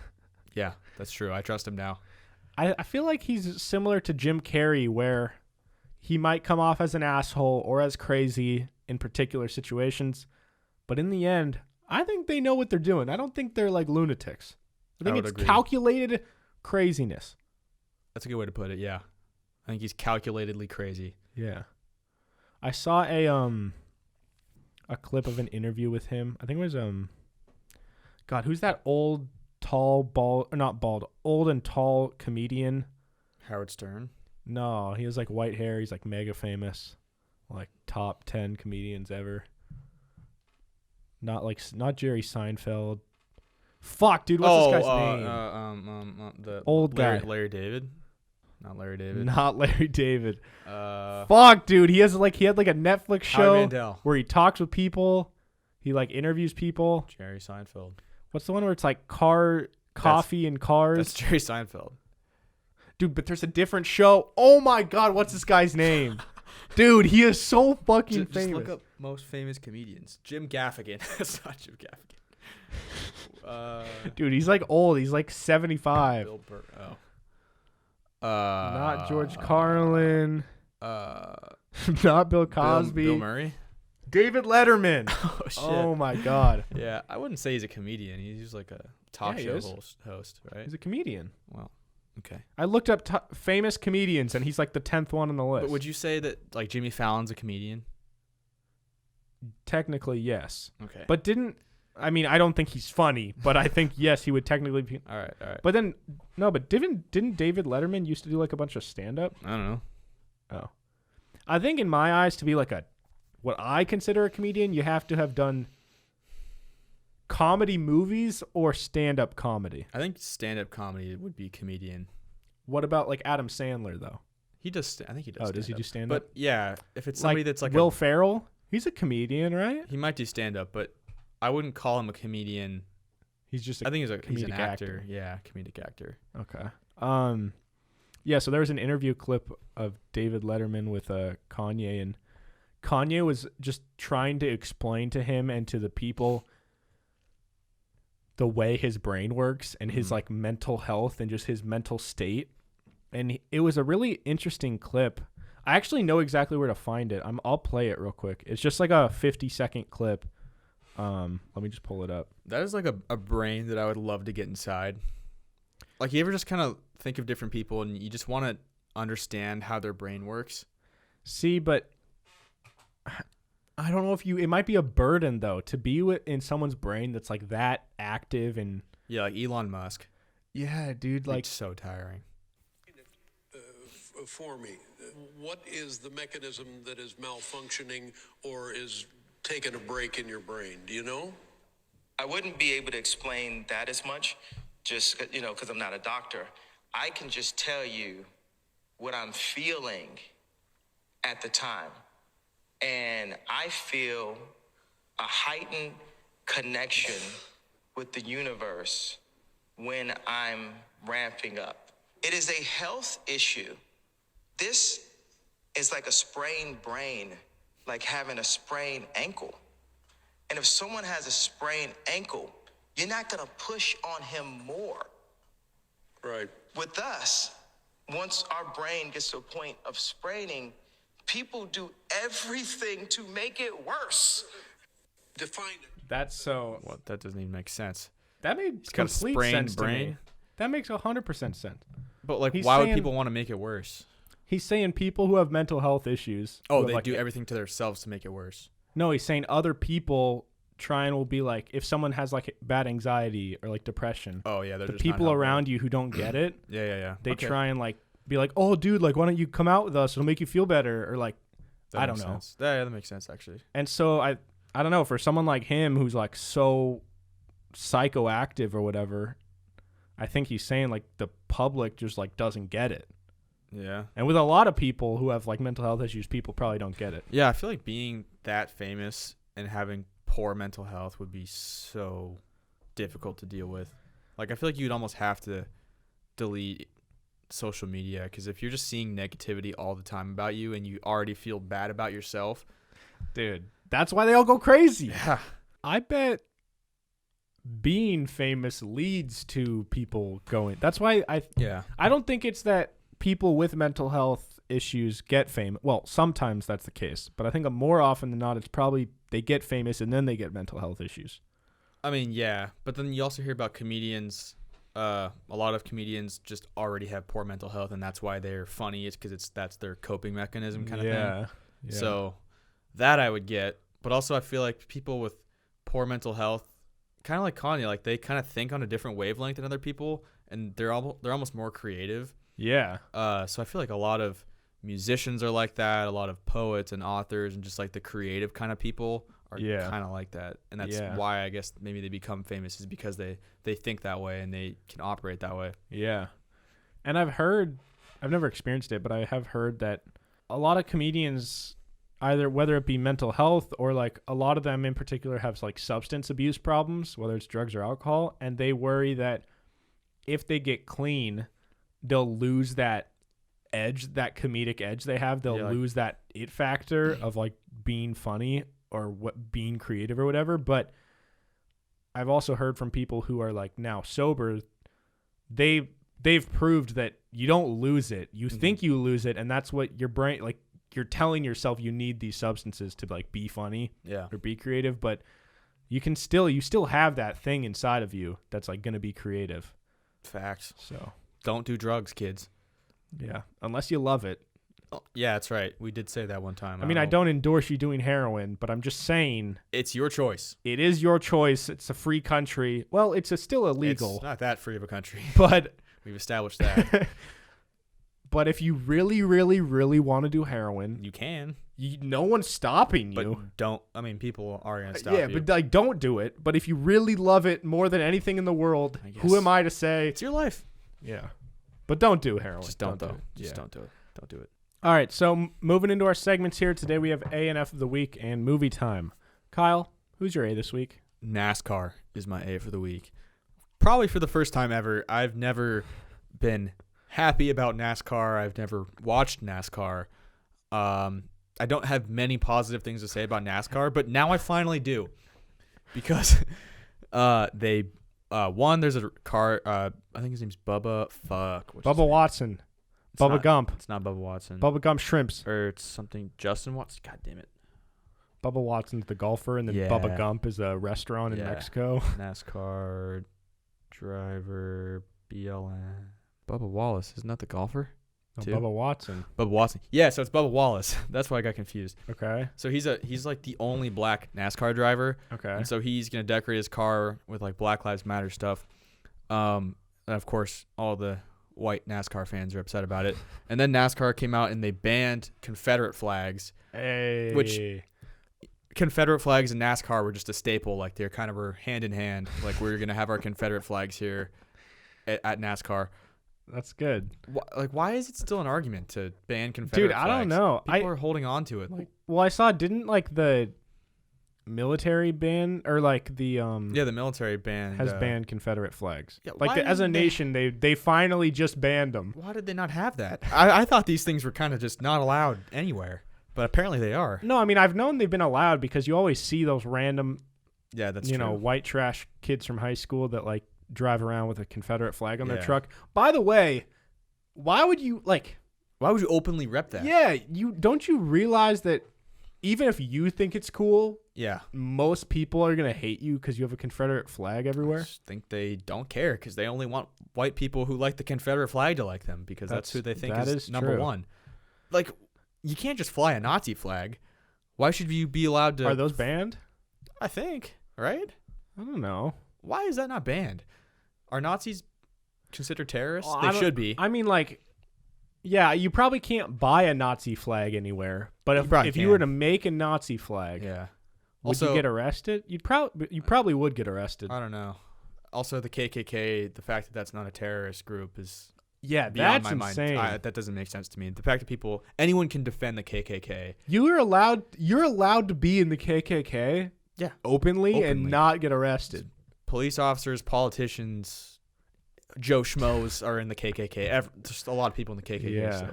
Yeah, that's true. I trust him now. I feel like he's similar to Jim Carrey, where he might come off as an asshole or as crazy in particular situations, but in the end, I think they know what they're doing. I don't think they're like lunatics. I think would it's agree. calculated craziness. That's a good way to put it. Yeah, I think he's calculatedly crazy. Yeah. I saw a clip of an interview with him. I think it was God, who's that old, tall, bald, or not bald, old and tall comedian? Howard Stern. No, he has like white hair. He's like mega famous, like top 10 comedians ever. Not Jerry Seinfeld. Fuck, dude, what's this guy's name? The Old guy. Larry David. Not Larry David. Not Larry David. Howie Fuck, dude, he had like a Netflix show Mandel. where he talks with people. He like interviews people. Jerry Seinfeld. What's the one where it's like coffee and cars? That's Jerry Seinfeld. Dude, but there's a different show. Oh my God, what's this guy's name? Dude, he is so fucking Just famous. look up most famous comedians. Jim Gaffigan. That's not Jim Gaffigan. Dude, he's like old. He's like 75. Bill Burr. Oh. Not George Carlin. Not Bill Cosby. Bill Murray. David Letterman. Oh shit. Oh my God. Yeah, I wouldn't say he's a comedian. He's like a talk Yeah, he show is. host, right? He's a comedian. Well, okay. I looked up famous comedians, and he's like the 10th one on the list. But would you say that like Jimmy Fallon's a comedian? Technically, yes. Okay. But I mean, I don't think he's funny, but I think, yes, he would technically be. all right. But then, no, but didn't David Letterman used to do like a bunch of stand-up? I don't know. Oh. I think in my eyes, to be like what I consider a comedian, you have to have done comedy movies or stand-up comedy. I think stand-up comedy would be comedian. What about like Adam Sandler, though? He does. I think he does. Oh, does he do stand-up? But yeah, if it's somebody that's like Will Ferrell, he's a comedian, right? he might do stand-up, but I wouldn't call him a comedian. He's just I think he's an comedic actor. actor. Yeah, comedic actor. Okay. Yeah, so there was an interview clip of David Letterman with Kanye, and Kanye was just trying to explain to him and to the people the way his brain works and his like mental health and just his mental state. And it was a really interesting clip. I actually know exactly where to find it. I'll play it real quick. It's just like a 50-second clip. Let me just pull it up. That is like a brain that I would love to get inside. Like, you ever just kind of think of different people and you just want to understand how their brain works? See, but I don't know if it might be a burden, though, to be in someone's brain that's like that active and. Yeah, like Elon Musk. Yeah, dude, like. It's so tiring. For me, what is the mechanism that is malfunctioning or is taking a break in your brain? Do you know? I wouldn't be able to explain that as much, just, because I'm not a doctor. I can just tell you what I'm feeling at the time. And I feel a heightened connection with the universe when I'm ramping up. It is a health issue. This is like a sprained brain, like having a sprained ankle. And if someone has a sprained ankle, you're not gonna push on him more. Right. With us, once our brain gets to a point of spraining, people do everything to make it worse. Define it. That's so. What? That doesn't even make sense. That made He's got a complete sprained sense to me. brain. That makes 100% sense. But like, He's why would saying- people want to make it worse? He's saying people who have mental health issues. Oh, who have, they like, do everything to themselves to make it worse. No, he's saying other people will be like, if someone has like bad anxiety or like depression, Oh yeah, they're the just not people helping. around you who don't get it, Yeah. they Okay. try and like be like, oh, dude, like, why don't you come out with us? It'll make you feel better. Or like, That I don't makes know. sense. Yeah, that makes sense actually. And so I don't know, for someone like him who's like so psychoactive or whatever, I think he's saying like the public just like doesn't get it. Yeah. And with a lot of people who have like mental health issues, people probably don't get it. Yeah, I feel like being that famous and having poor mental health would be so difficult to deal with. Like, I feel like you'd almost have to delete social media, because if you're just seeing negativity all the time about you and you already feel bad about yourself, Dude, that's why they all go crazy. yeah, I bet being famous leads to people going. That's why I don't think it's that people with mental health issues get famous. Well, sometimes that's the case, but I think more often than not, it's probably they get famous and then they get mental health issues. I mean, yeah, but then you also hear about comedians. A lot of comedians just already have poor mental health, and that's why they're funny. It's because that's their coping mechanism kind of thing. Yeah. So that I would get, but also I feel like people with poor mental health, kind of like Kanye, like they kind of think on a different wavelength than other people, and they're almost more creative. Yeah. So I feel like a lot of musicians are like that. A lot of poets and authors and just like the creative kind of people are kind of like that. And that's why I guess maybe they become famous, is because they think that way and they can operate that way. Yeah. And I've never experienced it, but I have heard that a lot of comedians, either whether it be mental health or like a lot of them in particular have like substance abuse problems, whether it's drugs or alcohol, and they worry that if they get clean, they'll lose that edge, that comedic edge they have. They'll lose that it factor of like being funny or being creative or whatever. But I've also heard from people who are like now sober, they've proved that you don't lose it. You think you lose it, and that's what your brain, like, you're telling yourself you need these substances to like be funny or be creative, but you still have that thing inside of you that's like going to be creative. Facts. So don't do drugs, kids. Yeah. Unless you love it. Oh, yeah, that's right. We did say that one time. I mean, I don't endorse you doing heroin, but I'm just saying it's your choice. It is your choice. It's a free country. Well, it's still illegal. It's not that free of a country. But we've established that. But if you really, really, really want to do heroin, you can. No one's stopping you. But don't. I mean, people are going to stop you. Yeah, but like, don't do it. But if you really love it more than anything in the world, who am I to say? It's your life. Yeah. But don't do heroin. Just don't though. Just don't do it. Don't do it. All right, so moving into our segments here. Today we have A and F of the week and movie time. Kyle, who's your A this week? NASCAR is my A for the week. Probably for the first time ever. I've never been happy about NASCAR. I've never watched NASCAR. I don't have many positive things to say about NASCAR, but now I finally do, because they won. There's a car. I think his name's Bubba. Bubba Watson. Bubba Gump. It's not Bubba Watson. Bubba Gump Shrimps. Or it's something Justin Watson. God damn it. Bubba Watson's the golfer, and then Bubba Gump is a restaurant in Mexico. NASCAR driver BLM. Bubba Wallace, isn't that the golfer? No, Bubba Watson. Bubba Watson. Yeah, so it's Bubba Wallace. That's why I got confused. Okay. So he's like the only black NASCAR driver. Okay. And so he's gonna decorate his car with like Black Lives Matter stuff. And of course, all the white NASCAR fans are upset about it. And then NASCAR came out and they banned Confederate flags. Hey. Which Confederate flags and NASCAR were just a staple. Like they kind of were hand in hand. Like we're gonna have our Confederate flags here at NASCAR. That's good. Why is it still an argument to ban Confederate flags? Dude, I don't know. People are holding on to it. Like, well, I saw, didn't like the military ban, or like the the military ban has banned Confederate flags. Yeah, like as a nation, they finally just banned them. Why did they not have that? I thought these things were kind of just not allowed anywhere, but apparently they are. No, I mean, I've known they've been allowed because you always see those random, that's you know, white trash kids from high school that like drive around with a Confederate flag on their truck. By the way, why would you openly rep that? Yeah, don't you realize that even if you think it's cool, most people are gonna hate you because you have a Confederate flag everywhere? I just think they don't care because they only want white people who like the Confederate flag to like them, because that's who they think is number true. one. Like, you can't just fly a Nazi flag. Why should you be allowed to? Are those banned? I think, right? I don't know. Why is that not banned? Are Nazis considered terrorists? Well, they should be. I mean, like, yeah, you probably can't buy a Nazi flag anywhere. But if you were to make a Nazi flag, would you get arrested? You probably would get arrested. I don't know. Also, the KKK, the fact that that's not a terrorist group is Yeah, beyond that's my insane. mind. That doesn't make sense to me. The fact that anyone can defend the KKK. You're allowed to be in the KKK Yeah. openly and Openly. not get arrested. Police officers, politicians, Joe Schmoes are in the KKK. Just a lot of people in the KKK. Yeah.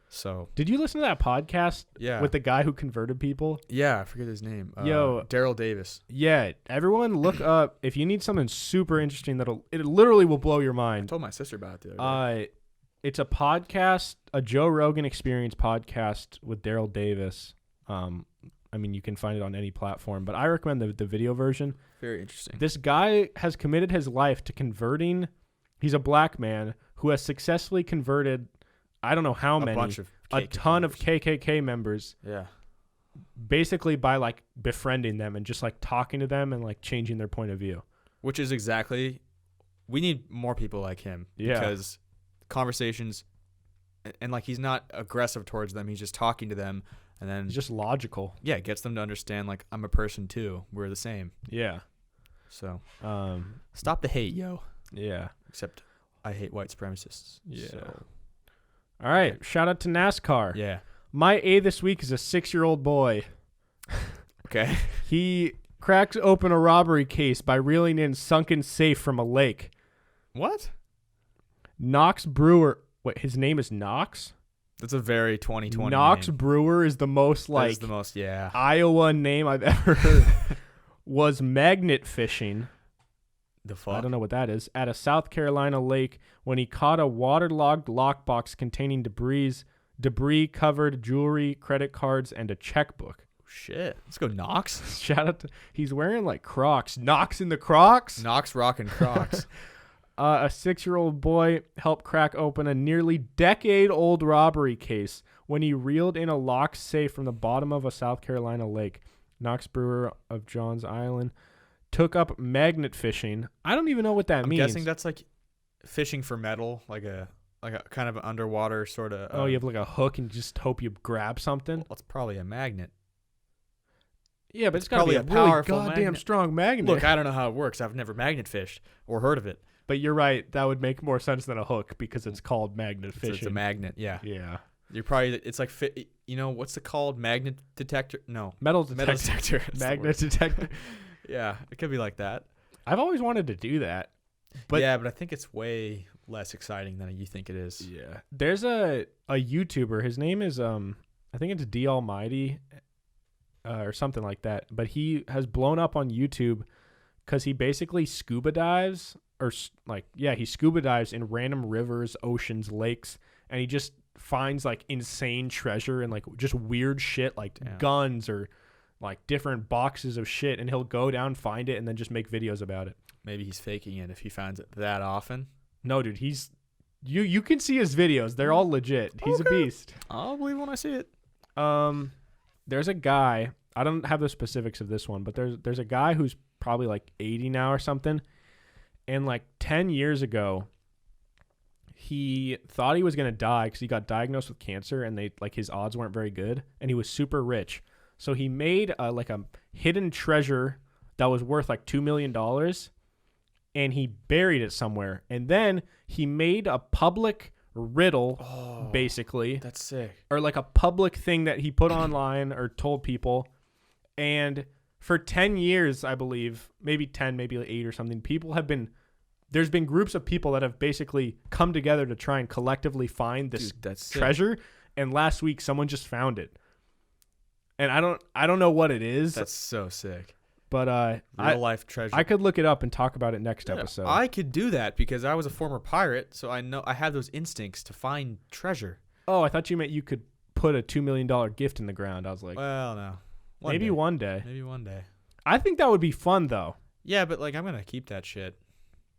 So Did you listen to that podcast yeah. with the guy who converted people? Yeah, I forget his name. Yo. Daryl Davis. Yeah, everyone look up if you need something super interesting it literally will blow your I mind. told my sister about it the other day. It's a podcast, a Joe Rogan Experience podcast with Daryl Davis. I mean, you can find it on any platform, but I recommend the video version. Very interesting. This guy has committed his life to converting. He's a black man who has successfully converted, I don't know how many, a ton of KKK members. Yeah. Basically by like befriending them and just like talking to them and like changing their point of view. Which is exactly, we need more people like him. Yeah. Because conversations, and like he's not aggressive towards them. He's just talking to them, and then It's just logical. yeah, it gets them to understand like I'm a person too. We're the same. Yeah. So Stop the hate, yo. Yeah. Except I hate white supremacists. Yeah. So, All right. Shout out to NASCAR. yeah. My A this week is a 6-year-old boy. Okay. He cracks open a robbery case by reeling in sunken safe from a lake. What? Knox Brewer. Wait, his name is Knox? That's a very 2020 Knox name. Brewer is the most That like is the most, yeah. Iowa name I've ever heard. Was magnet fishing. The fuck? I don't know what that is. At a South Carolina lake when he caught a waterlogged lockbox containing debris-covered jewelry, credit cards, and a checkbook. Shit. Let's go Knox. Shout out to... He's wearing like Crocs. Knox in the Crocs? Knox rockin' Crocs. A 6-year-old boy helped crack open a nearly decade-old robbery case when he reeled in a locked safe from the bottom of a South Carolina lake. Knox Brewer of Johns Island took up magnet fishing. I don't even know what that I'm means. guessing that's like fishing for metal, like a kind of an underwater sort of. Oh, you have like a hook and just hope you grab something? Well, it's probably a magnet. Yeah, but it's got to be probably a a really powerful goddamn magnet. strong magnet. Look, I don't know how it works. I've never magnet fished or heard of it. But you're right. That would make more sense than a hook because it's called magnet fishing. It's a magnet, yeah. Yeah. You're probably, it's like, what's it called? Magnet detector? No. Metal detector. Metal detector. That's the Magnet word. detector. Yeah, it could be like that. I've always wanted to do that. But yeah, but I think it's way less exciting than you think it is. yeah. There's a YouTuber. His name is I think it's D Almighty or something like that. But he has blown up on YouTube because he basically scuba dives he scuba dives in random rivers, oceans, lakes, and he just finds like insane treasure and like just weird shit like guns or like different boxes of shit, and he'll go down, find it, and then just make videos about it. Maybe He's faking it if he finds it that often. No, dude, he's you can see his videos. They're all legit. He's a beast. I'll believe when I see it. There's a guy, I don't have the specifics of this one, but there's a guy who's probably like 80 now or something. And like 10 years ago, he thought he was going to die because he got diagnosed with cancer and his odds weren't very good, and he was super rich. So he made like a hidden treasure that was worth like $2 million, and he buried it somewhere. And then he made a public riddle, basically. That's sick. Or like a public thing that he put online or told people. And for 10 years, I believe, maybe 10, maybe 8 or something, there's been groups of people that have basically come together to try and collectively find this treasure. And last week, someone just found it. And I don't know what it is. That's so sick. But real life treasure. I could look it up and talk about it next episode. I could do that because I was a former pirate, so I know I have those instincts to find treasure. Oh, I thought you meant you could put a $2 million gift in the ground. I was like, well, no. Maybe one day. Maybe one day. I think that would be fun, though. Yeah, but like I'm gonna keep that shit.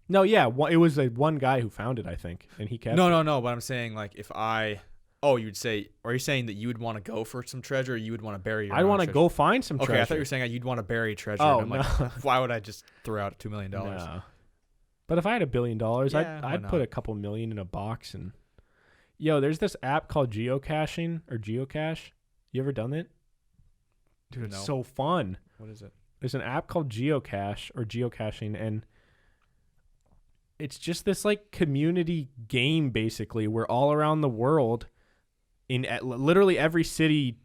No, yeah, it was one guy who found it, I think, and he kept it. No. But I'm saying like if I, are you saying that you would want to go for some treasure, or you would want to bury your? I'd want to go find some treasure. Okay, I thought you were saying you'd want to bury treasure. Oh, and I'm like, why would I just throw out $2 million? No. But if I had $1 billion, Yeah, why I'd not? put a couple million in a box and. Yo, there's this app called Geocaching or Geocache. You ever done it? Dude, it's No. so fun. What is it? There's an app called Geocache or Geocaching, and it's just this like community game basically where all around the world in literally every city,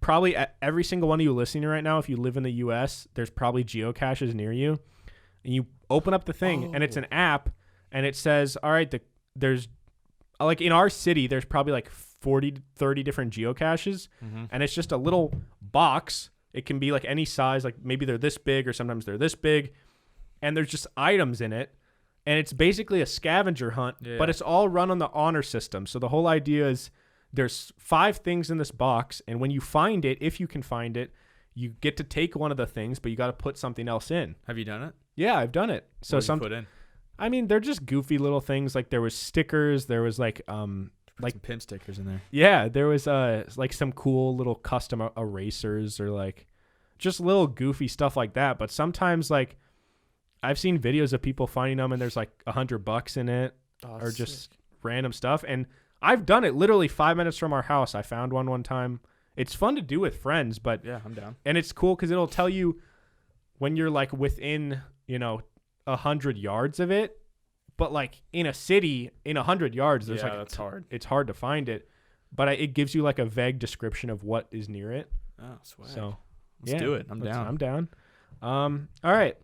probably every single one of you listening right now, if you live in the US, there's probably geocaches near you. And you open up the thing and it's an app and it says, all right, there's like in our city, there's probably like 40 to 30 different geocaches and it's just a little box. It can be like any size, like maybe they're this big or sometimes they're this big and there's just items in it. And it's basically a scavenger hunt, but it's all run on the honor system. So the whole idea is there's 5 things in this box, and when you find it, if you can find it, you get to take one of the things, but you got to put something else in. Have you done it? Yeah, I've done it. So What did you put in? I mean, they're just goofy little things. Like there was stickers. There was like Some PIMS stickers in there. yeah, there was like some cool little custom erasers or like just little goofy stuff like that. But sometimes like I've seen videos of people finding them and there's like $100 in it or just random stuff. And I've done it literally 5 minutes from our house. I found one time. It's fun to do with friends, but yeah, I'm down. And it's cool because it'll tell you when you're like within, 100 yards of it. But like in a city, in 100 yards, there's that's hard. It's hard to find it, but it gives you like a vague description of what is near it. Oh, swag. So let's do it. I'm down. I'm down. All right.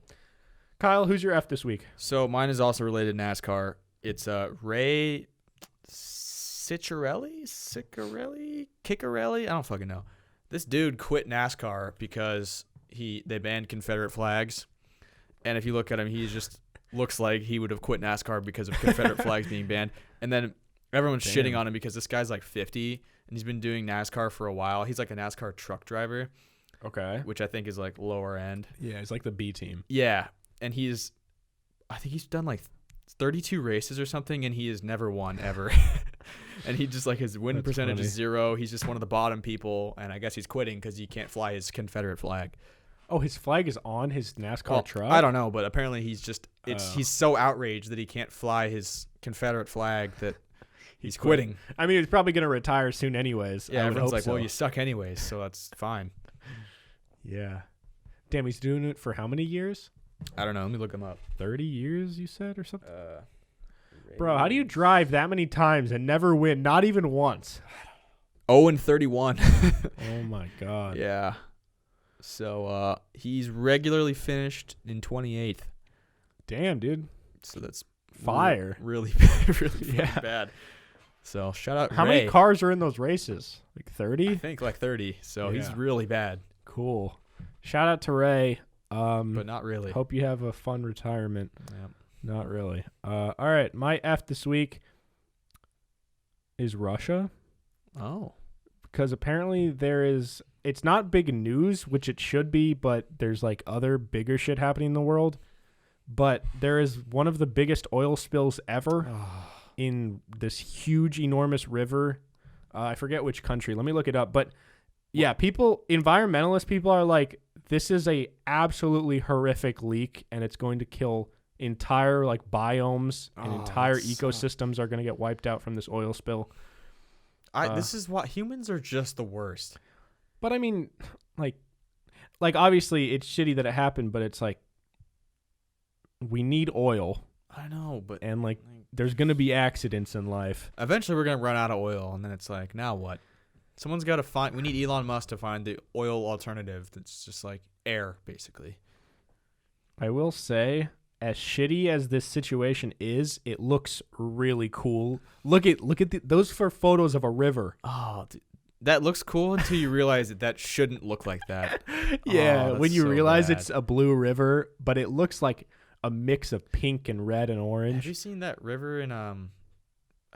Kyle, who's your F this week? So mine is also related to NASCAR. It's Ray Ciccarelli? I don't fucking know. This dude quit NASCAR because they banned Confederate flags. And if you look at him, he just looks like he would have quit NASCAR because of Confederate flags being banned. And then everyone's shitting on him because this guy's like 50 and he's been doing NASCAR for a while. He's like a NASCAR truck driver. Okay. Which I think is like lower end. Yeah, he's like the B team. Yeah. And I think he's done like 32 races or something, and he has never won ever. And he just like his win percentage is 0. He's just one of the bottom people, and I guess he's quitting because he can't fly his Confederate flag. Oh, his flag is on his NASCAR truck? I don't know, but apparently he's just he's so outraged that he can't fly his Confederate flag that he's quitting. I mean, he's probably going to retire soon anyways. Yeah, everyone's like, well, you suck anyways, so that's fine. Yeah. Damn, he's doing it for how many years? I don't know. Let me look him up. 30 years, you said, or something? Bro, how do you drive that many times and never win? Not even once. 0-31. Oh, my God. Yeah. So he's regularly finished in 28th. Damn, dude. So that's fire. Really bad. So shout out How Ray. many cars are in those races? Like 30? I think like 30. So he's really bad. Cool. Shout out to Ray. But not really. Hope you have a fun retirement. Yep. Not really. All right. My F this week is Russia. Oh. Because apparently it's not big news, which it should be, but there's like other bigger shit happening in the world. But there is one of the biggest oil spills ever in this huge, enormous river. I forget which country. Let me look it up. But yeah, environmentalist people are like, this is a absolutely horrific leak, and it's going to kill entire like biomes and entire ecosystems are going to get wiped out from this oil spill. This is what humans are just the worst. But I mean, like obviously it's shitty that it happened, but it's like we need oil. I know, but and like there's going to be accidents in life. Eventually we're going to run out of oil, and then it's like, now what? Someone's got to we need Elon Musk to find the oil alternative that's just like air, basically. I will say, as shitty as this situation is, it looks really cool. Look at those for photos of a river. Oh, dude, that looks cool until you realize that shouldn't look like that. Yeah, when you realize bad. it's a blue river, but it looks like a mix of pink and red and orange. Have you seen that river in I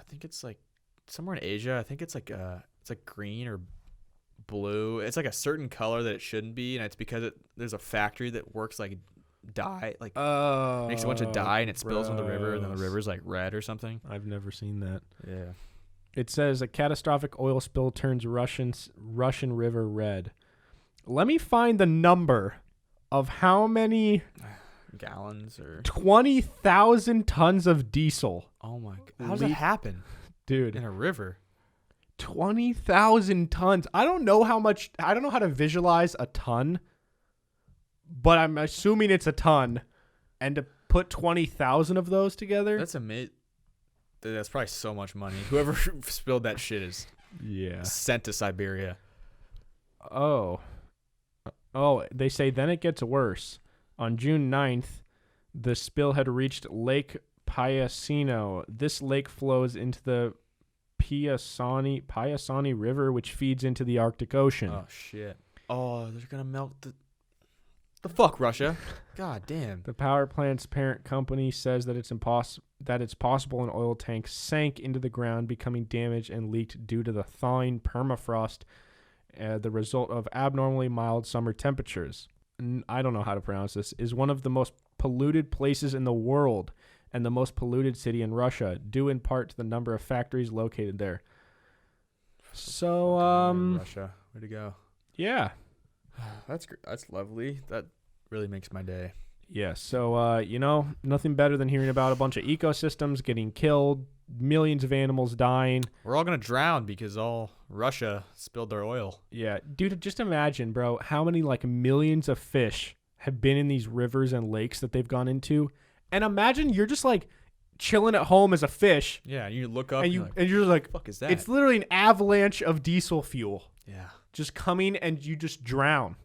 think it's like somewhere in Asia? I think it's like green or blue. It's like a certain color that it shouldn't be, and it's because there's a factory that works like dye, like makes a bunch of dye, and it spills on the river, and then the river's like red or something. I've never seen that. Yeah. It says a catastrophic oil spill turns Russian river red. Let me find the number of how many gallons or 20,000 tons of diesel. Oh my god. How does that happen? Dude, in a river. 20,000 tons. I don't know how to visualize a ton, but I'm assuming it's a ton. And to put 20,000 of those together. That's amazing. That's probably so much money. Whoever spilled that shit is sent to Siberia. Oh, they say then it gets worse. On June 9th, the spill had reached Lake Piasino. This lake flows into the Piasani River, which feeds into the Arctic Ocean. Oh, shit. Oh, they're going to melt the fuck, Russia? God damn. The power plant's parent company says that it's possible an oil tank sank into the ground, becoming damaged and leaked due to the thawing permafrost, the result of abnormally mild summer temperatures. I don't know how to pronounce this. Is one of the most polluted places in the world and the most polluted city in Russia, due in part to the number of factories located there. So, Russia, way to go. Yeah. That's lovely. That really makes my day. Yeah, so, nothing better than hearing about a bunch of ecosystems getting killed, millions of animals dying. We're all going to drown because all Russia spilled their oil. Yeah, dude, just imagine, bro, how many, millions of fish have been in these rivers and lakes that they've gone into. And imagine you're just, chilling at home as a fish. Yeah, you look up and, you're you're like, fuck is that? It's literally an avalanche of diesel fuel. Yeah. Just coming and you just drown.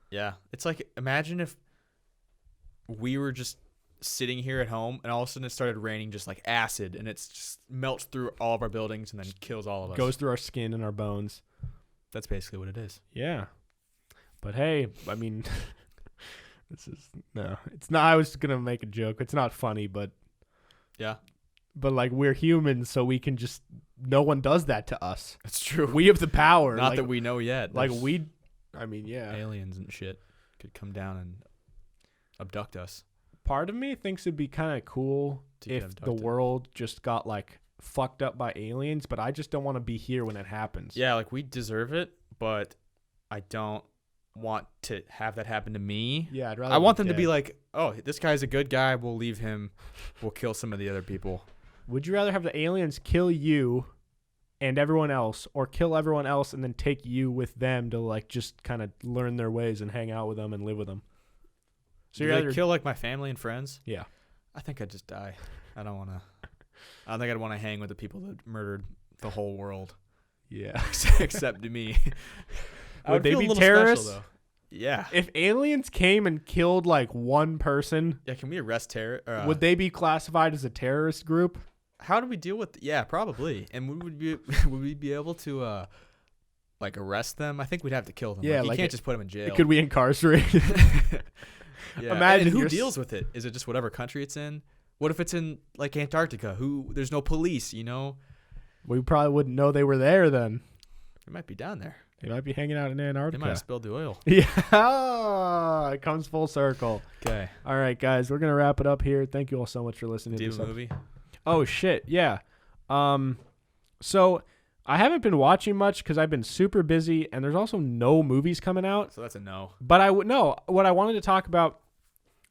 Yeah. It's like, imagine if we were just sitting here at home and all of a sudden it started raining just like acid and it's just melts through all of our buildings and then kills all of us. Goes through our skin and our bones. That's basically what it is. Yeah. But hey, I mean, it's not, I was going to make a joke. It's not funny, but. Yeah. But we're humans, so we can just, no one does that to us. That's true. We have the power. Not that we know yet. Yeah. Aliens and shit could come down and abduct us. Part of me thinks it'd be kind of cool if the world just got fucked up by aliens, but I just don't want to be here when it happens. Yeah, we deserve it, but I don't want to have that happen to me. Yeah, I'd rather I want them to be oh, this guy's a good guy. We'll leave him. We'll kill some of the other people. Would you rather have the aliens kill you and everyone else, or kill everyone else and then take you with them to just kind of learn their ways and hang out with them and live with them? So you'd rather kill my family and friends? Yeah. I think I'd just die. I don't think I'd want to hang with the people that murdered the whole world. Yeah. Except me. Would they be terrorists? Special, yeah. If aliens came and killed one person, yeah, can we arrest would they be classified as a terrorist group? How do we deal with? Yeah, probably. And would we be able to arrest them? I think we'd have to kill them. Yeah, you can't just put them in jail. Could we incarcerate? Yeah. Imagine who deals with it? Is it just whatever country it's in? What if it's in Antarctica? There's no police, We probably wouldn't know they were there then. They might be down there. They might be hanging out in Antarctica. They might have spilled the oil. Yeah, it comes full circle. Okay. All right, guys, we're gonna wrap it up here. Thank you all so much for listening. Do you to have this a movie? Oh shit, yeah. So I haven't been watching much because I've been super busy, and there's also no movies coming out. So that's a no. But I would know what I wanted to talk about.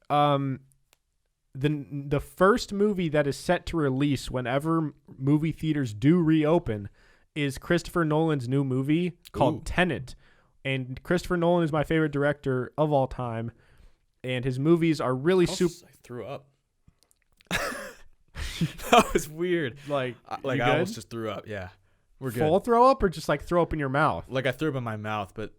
The first movie that is set to release whenever movie theaters do reopen is Christopher Nolan's new movie called Tenet. And Christopher Nolan is my favorite director of all time, and his movies are really super. I threw up. That was weird. I almost just threw up. Yeah, we're good. Full throw up or just throw up in your mouth? I threw up in my mouth, but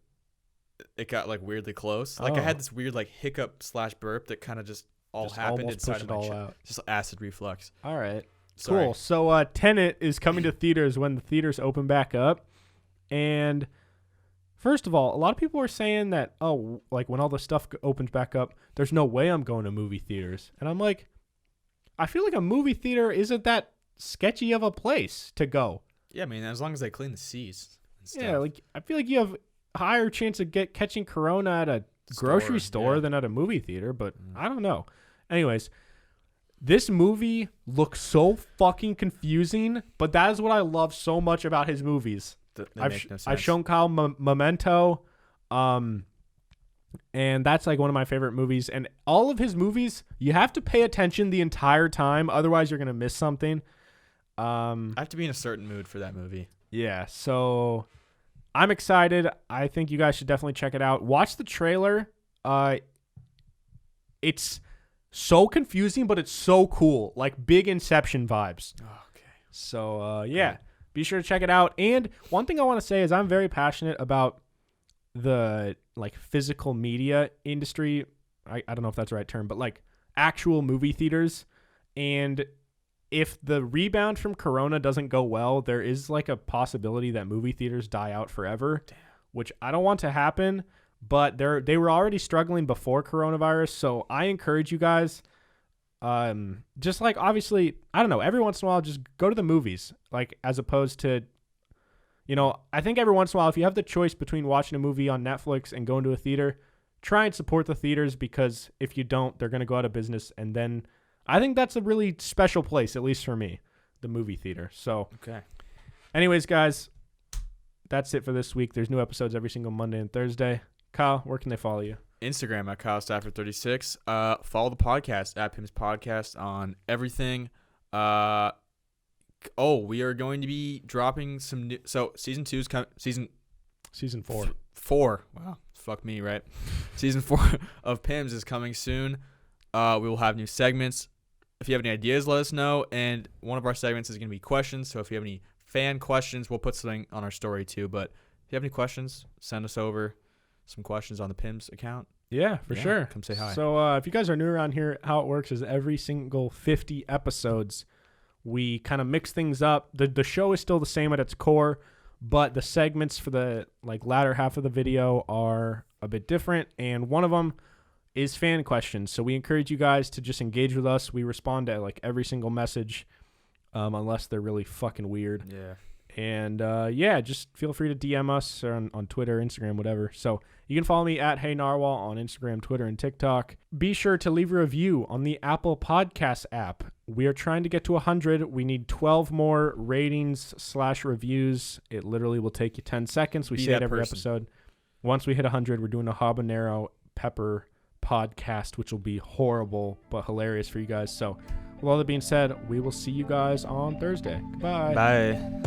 it got weirdly close. I had this weird hiccup / burp that kind of just happened inside of my chest. Just acid reflux. All right. Sorry. Cool. So Tenet is coming to theaters when the theaters open back up. And first of all, a lot of people are saying that, when all the stuff opens back up, there's no way I'm going to movie theaters. And I'm like, I feel like a movie theater isn't that sketchy of a place to go. Yeah, I mean, as long as they clean the seats and stuff. Yeah, I feel like you have a higher chance of catching corona at a grocery store than at a movie theater, but I don't know. Anyways, this movie looks so fucking confusing, but that is what I love so much about his movies. I've shown Kyle Memento, and that's one of my favorite movies. And all of his movies, you have to pay attention the entire time, otherwise you're gonna miss something. I have to be in a certain mood for that movie. Yeah, so I'm excited. I think you guys should definitely check it out. Watch the trailer. It's so confusing, but it's so cool. Like big Inception vibes. Okay. So, yeah, be sure to check it out. And one thing I want to say is I'm very passionate about the like physical media industry. I don't know if that's the right term, but like actual movie theaters. And if the rebound from Corona doesn't go well, there is like a possibility that movie theaters die out forever, which I don't want to happen. But they were already struggling before coronavirus, so I encourage you guys, just like obviously, I don't know, every once in a while, just go to the movies, like as opposed to, you know, I think every once in a while, if you have the choice between watching a movie on Netflix and going to a theater, try and support the theaters, because if you don't, they're going to go out of business, and then I think that's a really special place, at least for me, the movie theater. So, Okay. anyways, guys, that's it for this week. There's new episodes every single Monday and Thursday. Kyle, where can they follow you? Instagram at Kyle Stafford 36. Follow the podcast at PIMS Podcast on everything. We are going to be dropping some new. So season 2 is coming. Season 4. 4. Wow, fuck me, right? Season 4 of PIMS is coming soon. We will have new segments. If you have any ideas, let us know. And one of our segments is going to be questions. So if you have any fan questions, we'll put something on our story too. But if you have any questions, send us over some questions on the PIMS account. Yeah, for sure. Come say hi. So if you guys are new around here, how it works is every single 50 episodes, we kind of mix things up. The show is still the same at its core, but the segments for the like latter half of the video are a bit different. And one of them is fan questions. So we encourage you guys to just engage with us. We respond to like every single message, unless they're really fucking weird. Yeah. And just feel free to DM us on Twitter, Instagram, whatever. So you can follow me at Hey Narwhal on Instagram, Twitter, and TikTok. Be sure to leave a review on the Apple Podcast app. We are trying to get to 100. We need 12 more ratings / reviews. It literally will take you 10 seconds. We say it every episode. Once we hit 100, we're doing a habanero pepper podcast, which will be horrible but hilarious for you guys. So with all that being said, we will see you guys on Thursday. Goodbye. Bye.